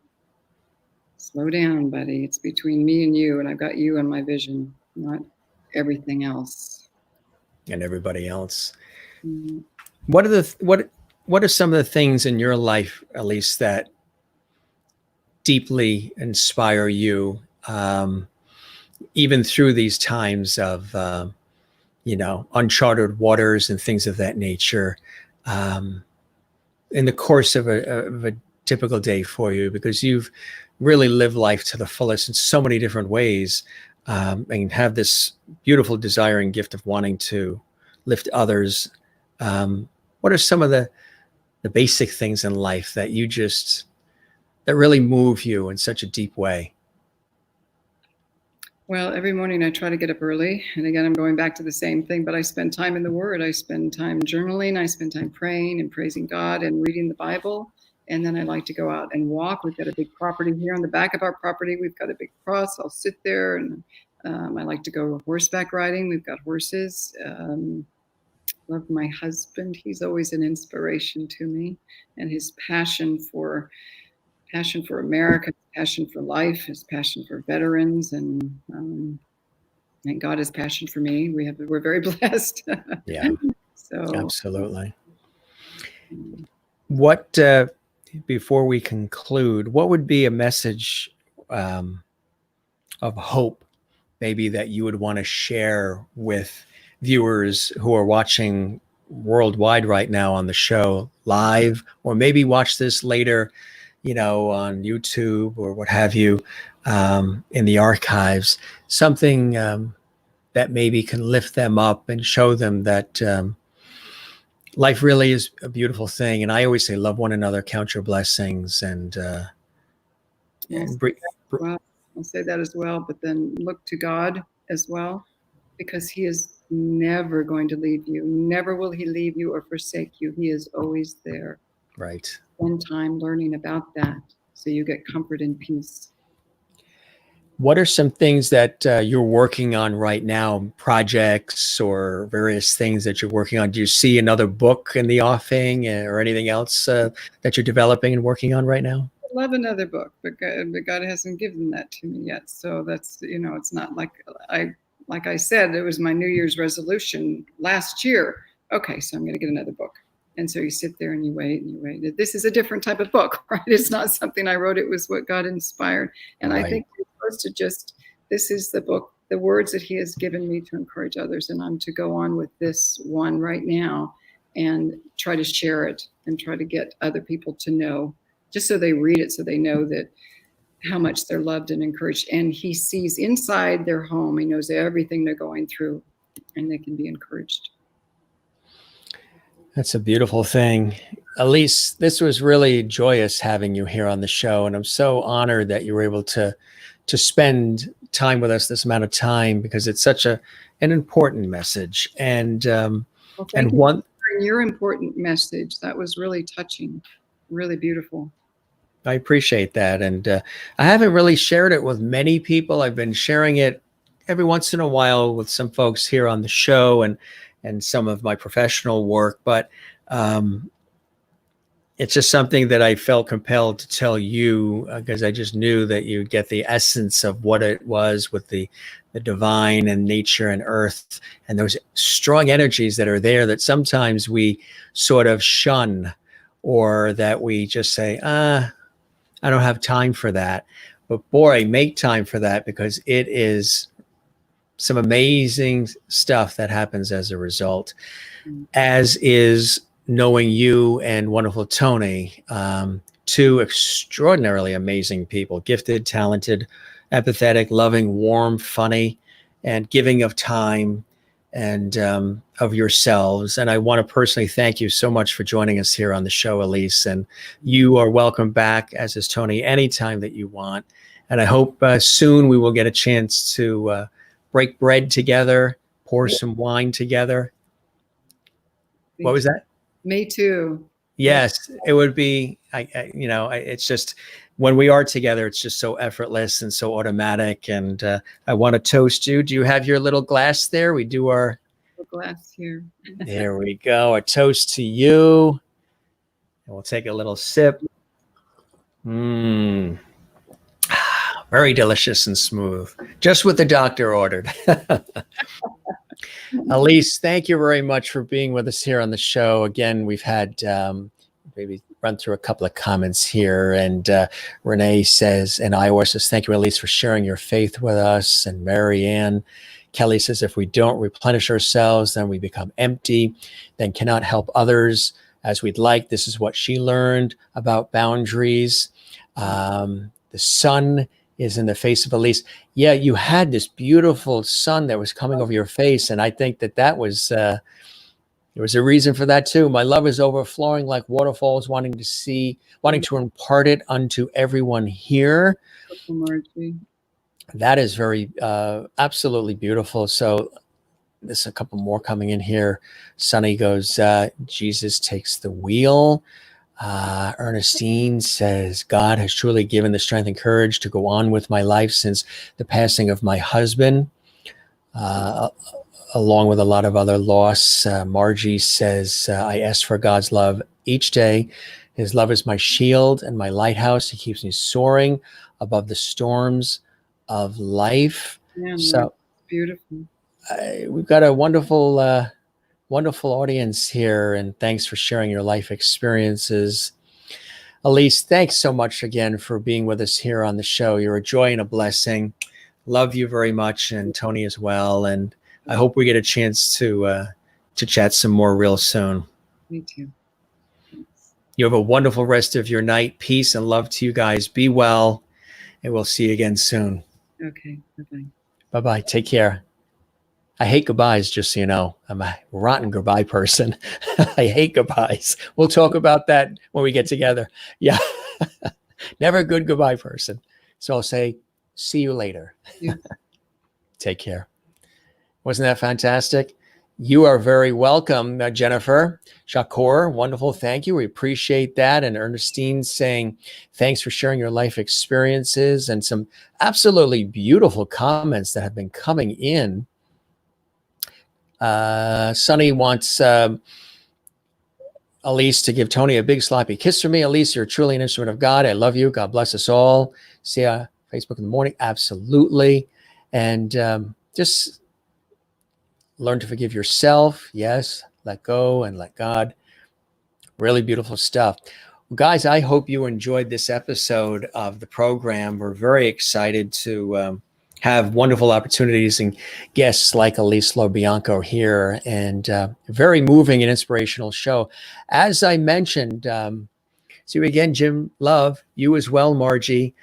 slow down, buddy. It's between me and you, and I've got you and my vision, not everything else. And everybody else. Mm-hmm. What are some of the things in your life, Alyse, that deeply inspire you, even through these times of uncharted waters and things of that nature, in the course of a typical day for you, because you've really lived life to the fullest in so many different ways, and have this beautiful desire and gift of wanting to lift others. What are some of the basic things in life that that really move you in such a deep way? Well, every morning I try to get up early. And again, I'm going back to the same thing, but I spend time in the Word. I spend time journaling. I spend time praying and praising God and reading the Bible. And then I like to go out and walk. We've got a big property here on the back of our property. We've got a big cross. I'll sit there, and I like to go horseback riding. We've got horses. Love my husband. He's always an inspiration to me, and his passion for America, passion for life, his passion for veterans, and God, his passion for me. We're very blessed. Yeah, so absolutely. What before we conclude, what would be a message of hope, maybe, that you would want to share with viewers who are watching worldwide right now on the show live, or maybe watch this later, on YouTube or what have you, in the archives, something that maybe can lift them up and show them that life really is a beautiful thing. And I always say, love one another, count your blessings, and well, I'll say that as well, but then look to God as well, because he is never going to leave you. Never will he leave you or forsake you. He is always there. Right. Spend time learning about that so you get comfort and peace. What are some things that you're working on right now, projects or various things that you're working on? Do you see another book in the offing, or anything else that you're developing and working on right now? I love another book, but God hasn't given that to me yet. So that's, it's not like I said, it was my New Year's resolution last year. Okay, so I'm going to get another book. And so you sit there and you wait and you wait. This is a different type of book, right? It's not something I wrote. It was what God inspired. And right. I think you're supposed to this is the book, the words that he has given me to encourage others. And I'm to go on with this one right now and try to share it and try to get other people to know, just so they read it, so they know that how much they're loved and encouraged. And he sees inside their home. He knows everything they're going through, and they can be encouraged. That's a beautiful thing. Alyse, this was really joyous having you here on the show. And I'm so honored that you were able to spend time with us this amount of time, because it's such an important message. And thank you for your important message. That was really touching, really beautiful. I appreciate that. And I haven't really shared it with many people. I've been sharing it every once in a while with some folks here on the show and some of my professional work. But it's just something that I felt compelled to tell you, because I just knew that you'd get the essence of what it was with the divine and nature and earth, and those strong energies that are there that sometimes we sort of shun, or that we just say, I don't have time for that. But boy, make time for that, because it is some amazing stuff that happens as a result, as is knowing you and wonderful Tony, two extraordinarily amazing people, gifted, talented, empathetic, loving, warm, funny, and giving of time, and of yourselves. And I want to personally thank you so much for joining us here on the show, Alyse. And you are welcome back, as is Tony, anytime that you want. And I hope soon we will get a chance to break bread together, pour some wine together. What was that? Me too. Yes, it would be. It's just when we are together, it's just so effortless and so automatic. And I want to toast you. Do you have your little glass there? We do our glass here. There we go. A toast to you. And we'll take a little sip. Very delicious and smooth. Just what the doctor ordered. Alyse, thank you very much for being with us here on the show. Again, we've had maybe run through a couple of comments here. And Renee says, and Iowa says, thank you, Alyse, for sharing your faith with us. And Marianne Kelly says, if we don't replenish ourselves, then we become empty, then cannot help others as we'd like. This is what she learned about boundaries. The sun is in the face of Alyse. Yeah, you had this beautiful sun that was coming over your face. And I think that was, there was a reason for that too. My love is overflowing like waterfalls, wanting to impart it unto everyone here. That is very, absolutely beautiful. So there's a couple more coming in here. Sonny goes, Jesus takes the wheel. Ernestine says, God has truly given the strength and courage to go on with my life since the passing of my husband, along with a lot of other loss. Margie says, I ask for God's love each day. His love is my shield and my lighthouse. He keeps me soaring above the storms of life. Yeah, so beautiful. We've got a wonderful audience here, and thanks for sharing your life experiences. Alyse, thanks so much again for being with us here on the show. You're a joy and a blessing. Love you very much, and Tony as well. And I hope we get a chance to chat some more real soon. Me too. Thanks. You have a wonderful rest of your night. Peace and love to you guys. Be well, and we'll see you again soon. Okay. Bye-bye. Bye-bye. Take care. I hate goodbyes, just so you know. I'm a rotten goodbye person. I hate goodbyes. We'll talk about that when we get together. Yeah. Never a good goodbye person. So I'll say, see you later. Yeah. Take care. Wasn't that fantastic? You are very welcome, Jennifer. Shakur, wonderful. Thank you. We appreciate that. And Ernestine saying, thanks for sharing your life experiences, and some absolutely beautiful comments that have been coming in. Sonny wants Alyse to give Tony a big sloppy kiss for me. Alyse, you're truly an instrument of God. I love you. God bless us all. See ya Facebook in the morning. Absolutely. And just learn to forgive yourself. Yes. Let go and let God. Really beautiful stuff. Well, guys, I hope you enjoyed this episode of the program. We're very excited to have wonderful opportunities and guests like Alyse LoBianco here, and very moving and inspirational show. As I mentioned, see you again, Jim Love, you as well, Margie.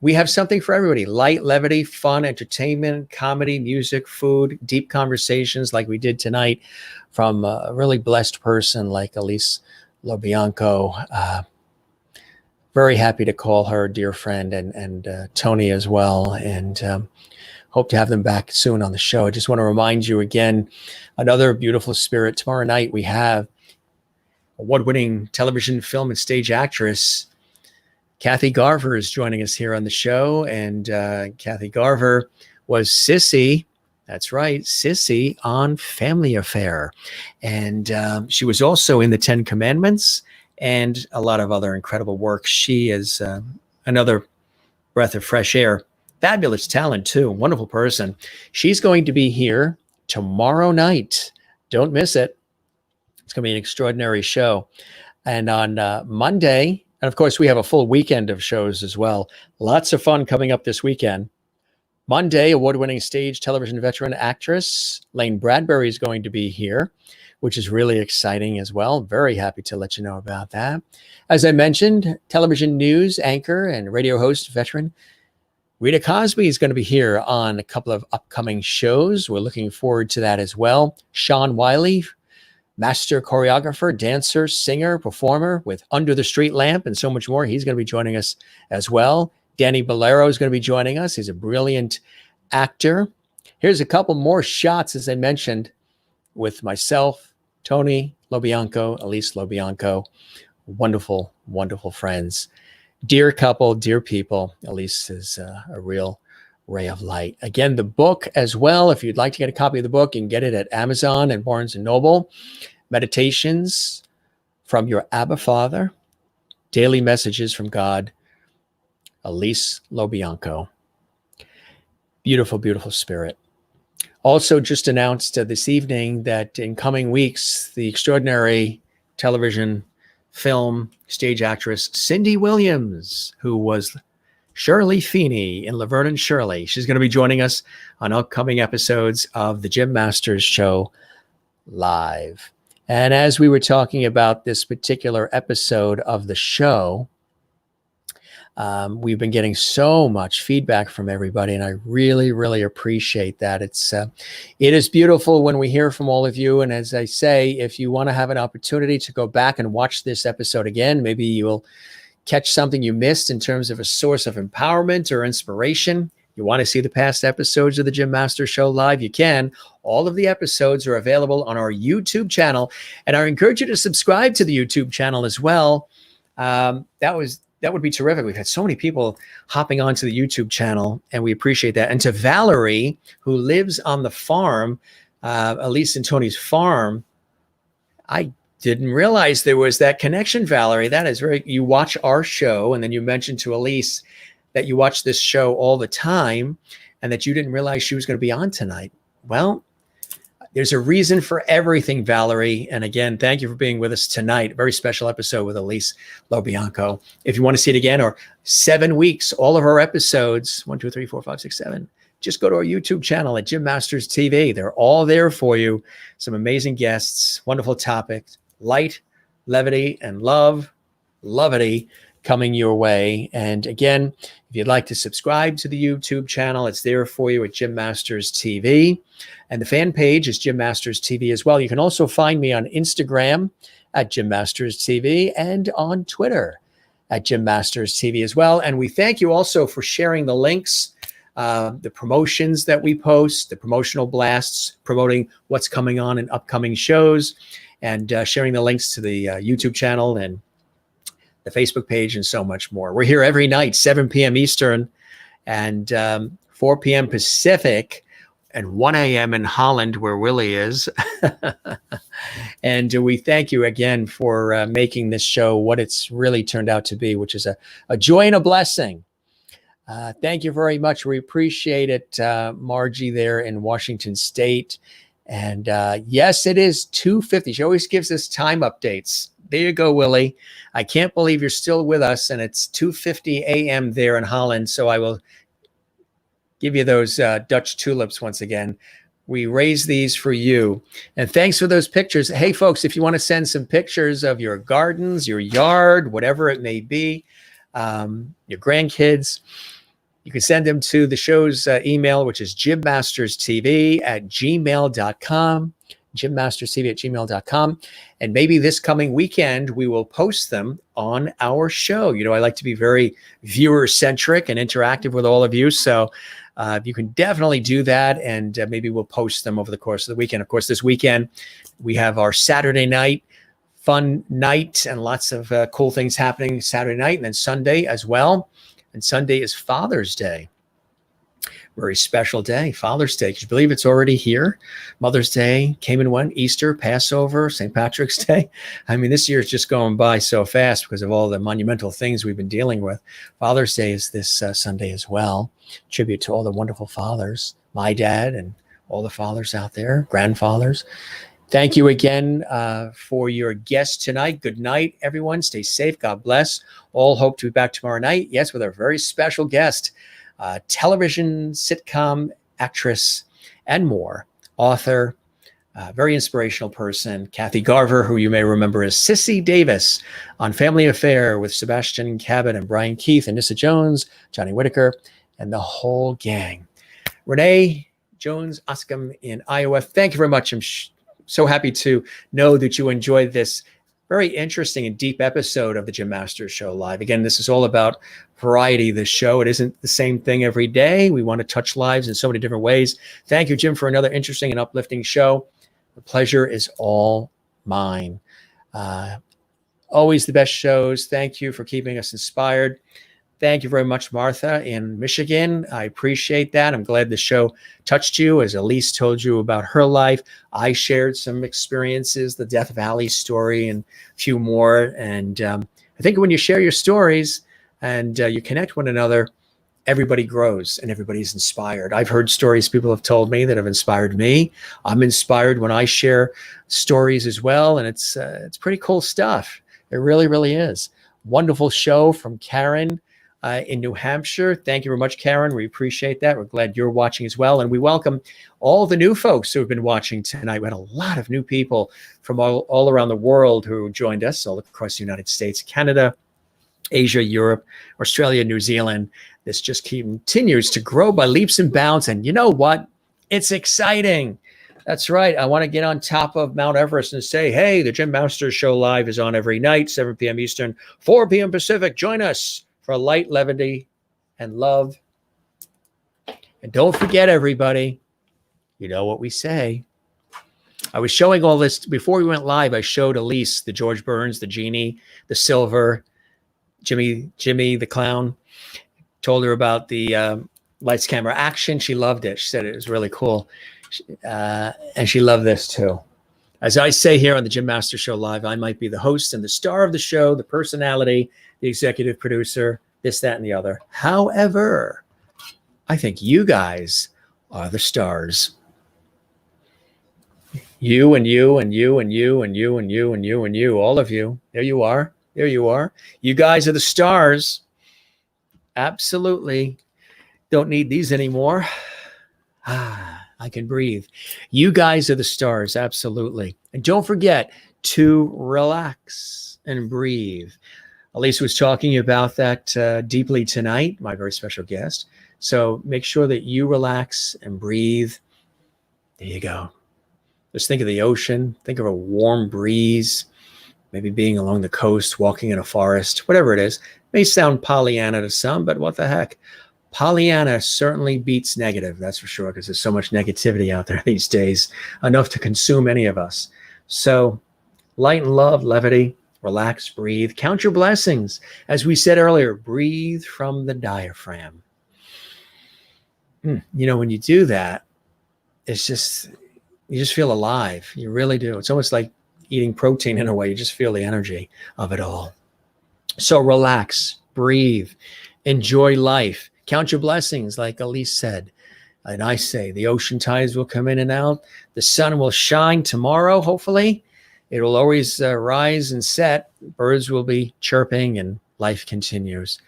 We have something for everybody: light, levity, fun, entertainment, comedy, music, food, deep conversations like we did tonight from a really blessed person like Alyse LoBianco. Very happy to call her a dear friend, and Tony as well. And hope to have them back soon on the show. I just want to remind you again, another beautiful spirit. Tomorrow night, we have award-winning television, film, and stage actress Kathy Garver is joining us here on the show. And Kathy Garver was Sissy. That's right, Sissy on Family Affair. And she was also in the Ten Commandments and a lot of other incredible work. She is another breath of fresh air. Fabulous talent, too. Wonderful person. She's going to be here tomorrow night. Don't miss it. It's going to be an extraordinary show. And on Monday, and of course, we have a full weekend of shows as well. Lots of fun coming up this weekend. Monday, award-winning stage television veteran actress Layne Bradbury is going to be here, which is really exciting as well. Very happy to let you know about that. As I mentioned, television news anchor and radio host veteran Rita Cosby is going to be here on a couple of upcoming shows. We're looking forward to that as well. Sean Wiley, master choreographer, dancer, singer, performer with Under the Street Lamp and so much more. He's going to be joining us as well. Danny Bolero is going to be joining us. He's a brilliant actor. Here's a couple more shots, as I mentioned, with myself, Tony LoBianco, Alyse LoBianco. Wonderful, wonderful friends. Dear couple, dear people. Alyse is a real ray of light. Again, the book as well. If you'd like to get a copy of the book, you can get it at Amazon and Barnes & Noble. Meditations from Your Abba Father. Daily Messages from God. Alyse LoBianco. Beautiful, beautiful spirit. Also just announced this evening that in coming weeks, the extraordinary television, film, stage actress Cindy Williams, who was Shirley Feeney in Laverne and Shirley, she's going to be joining us on upcoming episodes of the Jim Masters Show Live. And as we were talking about this particular episode of the show, we've been getting so much feedback from everybody, and I really, really appreciate that. It is beautiful when we hear from all of you. And as I say, if you want to have an opportunity to go back and watch this episode again, maybe you will catch something you missed in terms of a source of empowerment or inspiration. You want to see the past episodes of the Jim Masters Show Live, you can. All of the episodes are available on our YouTube channel, and I encourage you to subscribe to the YouTube channel as well. That would be terrific. We've had so many people hopping onto the YouTube channel, and we appreciate that. And to Valerie, who lives on the farm, Alyse and Tony's farm, I didn't realize there was that connection, Valerie. That is very, you watch our show, and then you mentioned to Alyse that you watch this show all the time and that you didn't realize she was going to be on tonight. Well, there's a reason for everything, Valerie. And again, thank you for being with us tonight. A very special episode with Alyse LoBianco. If you want to see it again, or 7 weeks, all of our episodes, 1, 2, 3, 4, 5, 6, 7, just go to our YouTube channel at Jim Masters TV. They're all there for you. Some amazing guests, wonderful topics, light, levity, and lovity coming your way. And again, if you'd like to subscribe to the YouTube channel, it's there for you at Jim Masters TV. And the fan page is Jim Masters TV as well. You can also find me on Instagram at Jim Masters TV and on Twitter at Jim Masters TV as well. And we thank you also for sharing the links, the promotions that we post, the promotional blasts, promoting what's coming on in upcoming shows, and sharing the links to the YouTube channel and the Facebook page and so much more. We're here every night, 7 p.m. Eastern and 4 p.m. Pacific, and 1 a.m. in Holland, where Wiley is. And we thank you again for making this show what it's really turned out to be, which is a joy and a blessing. Thank you very much. We appreciate it, Margie there in Washington State. And yes, it is 2:50. She always gives us time updates. There you go, Willie. I can't believe you're still with us, and it's 2:50 a.m. there in Holland. So I will give you those Dutch tulips once again. We raise these for you. And thanks for those pictures. Hey, folks, if you want to send some pictures of your gardens, your yard, whatever it may be, your grandkids, you can send them to the show's email, which is jimmasterstv@gmail.com. jimmasterstv@gmail.com. And maybe this coming weekend, we will post them on our show. You know, I like to be very viewer-centric and interactive with all of you. So you can definitely do that. And maybe we'll post them over the course of the weekend. Of course, this weekend, we have our Saturday night fun night and lots of cool things happening Saturday night, and then Sunday as well. And Sunday is Father's Day. Very special day, Father's Day. Can you believe it's already here? Mother's Day came and went, Easter, Passover, St. Patrick's Day. I mean, this year is just going by so fast because of all the monumental things we've been dealing with. Father's Day is this Sunday as well. Tribute to all the wonderful fathers, my dad and all the fathers out there, grandfathers. Thank you again for your guest tonight. Good night, everyone. Stay safe. God bless. All hope to be back tomorrow night. Yes, with our very special guest, television, sitcom, actress, and more. Author, very inspirational person, Kathy Garver, who you may remember as Sissy Davis on Family Affair with Sebastian Cabot and Brian Keith and Nissa Jones, Johnny Whitaker, and the whole gang. Renee Jones Oscom in Iowa, thank you very much. I'm so happy to know that you enjoyed this very interesting and deep episode of the Jim Masters Show Live. Again, this is all about variety, this show. It isn't the same thing every day. We want to touch lives in so many different ways. Thank you, Jim, for another interesting and uplifting show. The pleasure is all mine. Always the best shows. Thank you for keeping us inspired. Thank you very much, Martha in Michigan. I appreciate that. I'm glad the show touched you. As Alyse told you about her life, I shared some experiences, the Death Valley story and a few more. And I think when you share your stories and you connect one another, everybody grows and everybody's inspired. I've heard stories people have told me that have inspired me. I'm inspired when I share stories as well. And it's pretty cool stuff. It really, really is. Wonderful show from Karen in New Hampshire. Thank you very much, Karen. We appreciate that. We're glad you're watching as well. And we welcome all the new folks who have been watching tonight. We had a lot of new people from all around the world who joined us, all across the United States, Canada, Asia, Europe, Australia, New Zealand. This just continues to grow by leaps and bounds. And you know what? It's exciting. That's right. I want to get on top of Mount Everest and say, hey, the Jim Masters Show Live is on every night, 7 p.m. Eastern, 4 p.m. Pacific. Join us for light, levity, and love. And don't forget, everybody, you know what we say. I was showing all this before we went live. I showed Alyse the George Burns, the genie, the silver, Jimmy the clown. Told her about the lights, camera, action. She loved it. She said it was really cool. And she loved this too. As I say here on the Jim Masters Show Live, I might be the host and the star of the show, the personality, the executive producer, this, that, and the other. However, I think you guys are the stars. You and you and you and you and you and you and you and you, all of you. There you are. There you are. You guys are the stars. Absolutely. Don't need these anymore. I can breathe. You guys are the stars. Absolutely. And don't forget to relax and breathe. Alyse was talking about that deeply tonight, my very special guest. So make sure that you relax and breathe. There you go. Just think of the ocean. Think of a warm breeze, maybe being along the coast, walking in a forest, whatever it is. May sound Pollyanna to some, but what the heck? Pollyanna certainly beats negative, that's for sure, because there's so much negativity out there these days, enough to consume any of us. So light and love, levity, relax, breathe, count your blessings. As we said earlier, breathe from the diaphragm. You know, when you do that, it's just, you just feel alive. You really do. It's almost like eating protein in a way. You just feel the energy of it all. So relax, breathe, enjoy life, count your blessings, like Alyse said. And I say the ocean tides will come in and out. The sun will shine tomorrow, hopefully. It will always rise and set. Birds will be chirping and life continues.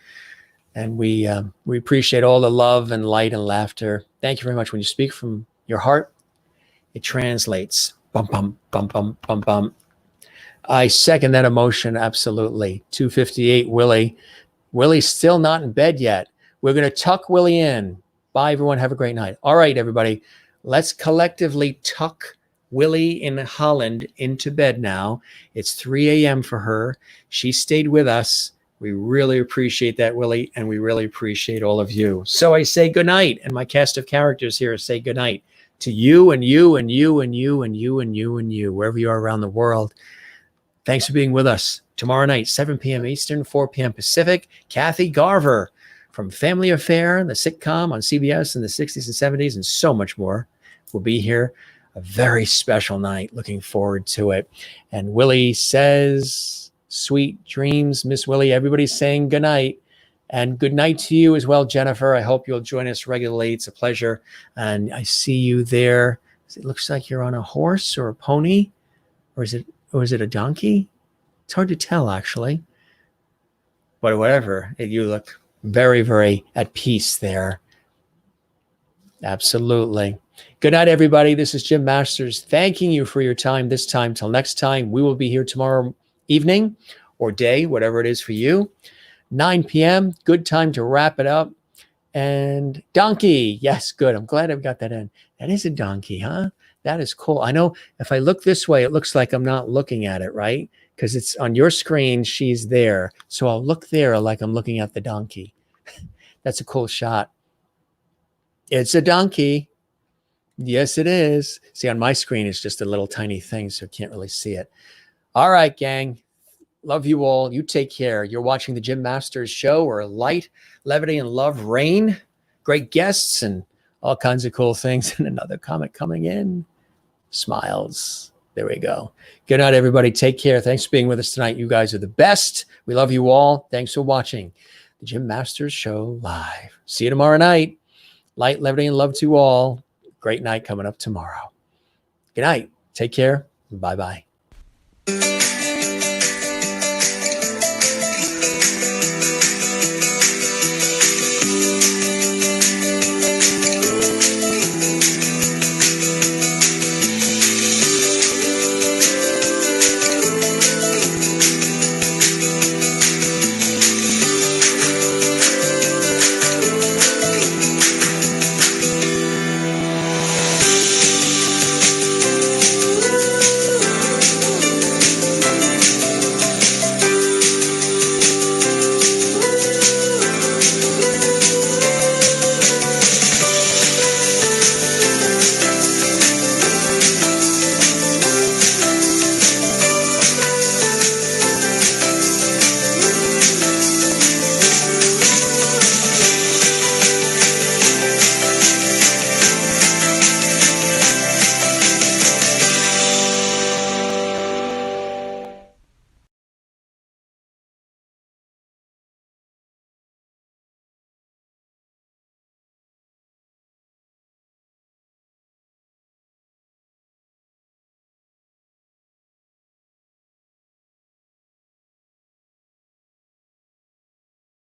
And we appreciate all the love and light and laughter. Thank you very much. When you speak from your heart, it translates. Bum, bum, bum, bum, bum, bum. I second that emotion, absolutely. 2:58, Willie. Willie's still not in bed yet. We're going to tuck Willie in. Bye, everyone. Have a great night. All right, everybody. Let's collectively tuck Willie in Holland into bed now. It's 3 a.m. for her. She stayed with us. We really appreciate that, Willie, and we really appreciate all of you. So I say good night, and my cast of characters here say good night to you and you and you and you and you and you and you, wherever you are around the world. Thanks for being with us. Tomorrow night, 7 p.m. Eastern, 4 p.m. Pacific, Kathy Garver from Family Affair, the sitcom on CBS in the 60s and 70s, and so much more will be here. A very special night. Looking forward to it. And Willie says, sweet dreams, Miss Willie. Everybody's saying good night. And good night to you as well, Jennifer. I hope you'll join us regularly. It's a pleasure. And I see you there. It looks like you're on a horse or a pony, or is it a donkey? It's hard to tell, actually. But whatever, you look very, very at peace there. Absolutely. Good night, everybody. This is Jim Masters thanking you for your time this time. Till next time, we will be here tomorrow evening or day, whatever it is for you. 9 p.m., good time to wrap it up. And donkey. Yes, good. I'm glad I've got that in. That is a donkey, huh? That is cool. I know if I look this way, it looks like I'm not looking at it, right? Because it's on your screen, she's there. So I'll look there like I'm looking at the donkey. That's a cool shot. It's a donkey. Yes, it is. See, on my screen, it's just a little tiny thing, so I can't really see it. All right, gang. Love you all. You take care. You're watching the Jim Masters Show, where light, levity, and love reign. Great guests and all kinds of cool things. And another comment coming in. Smiles. There we go. Good night, everybody. Take care. Thanks for being with us tonight. You guys are the best. We love you all. Thanks for watching the Jim Masters Show live. See you tomorrow night. Light, levity, and love to all. Great night coming up tomorrow. Good night. Take care. Bye-bye.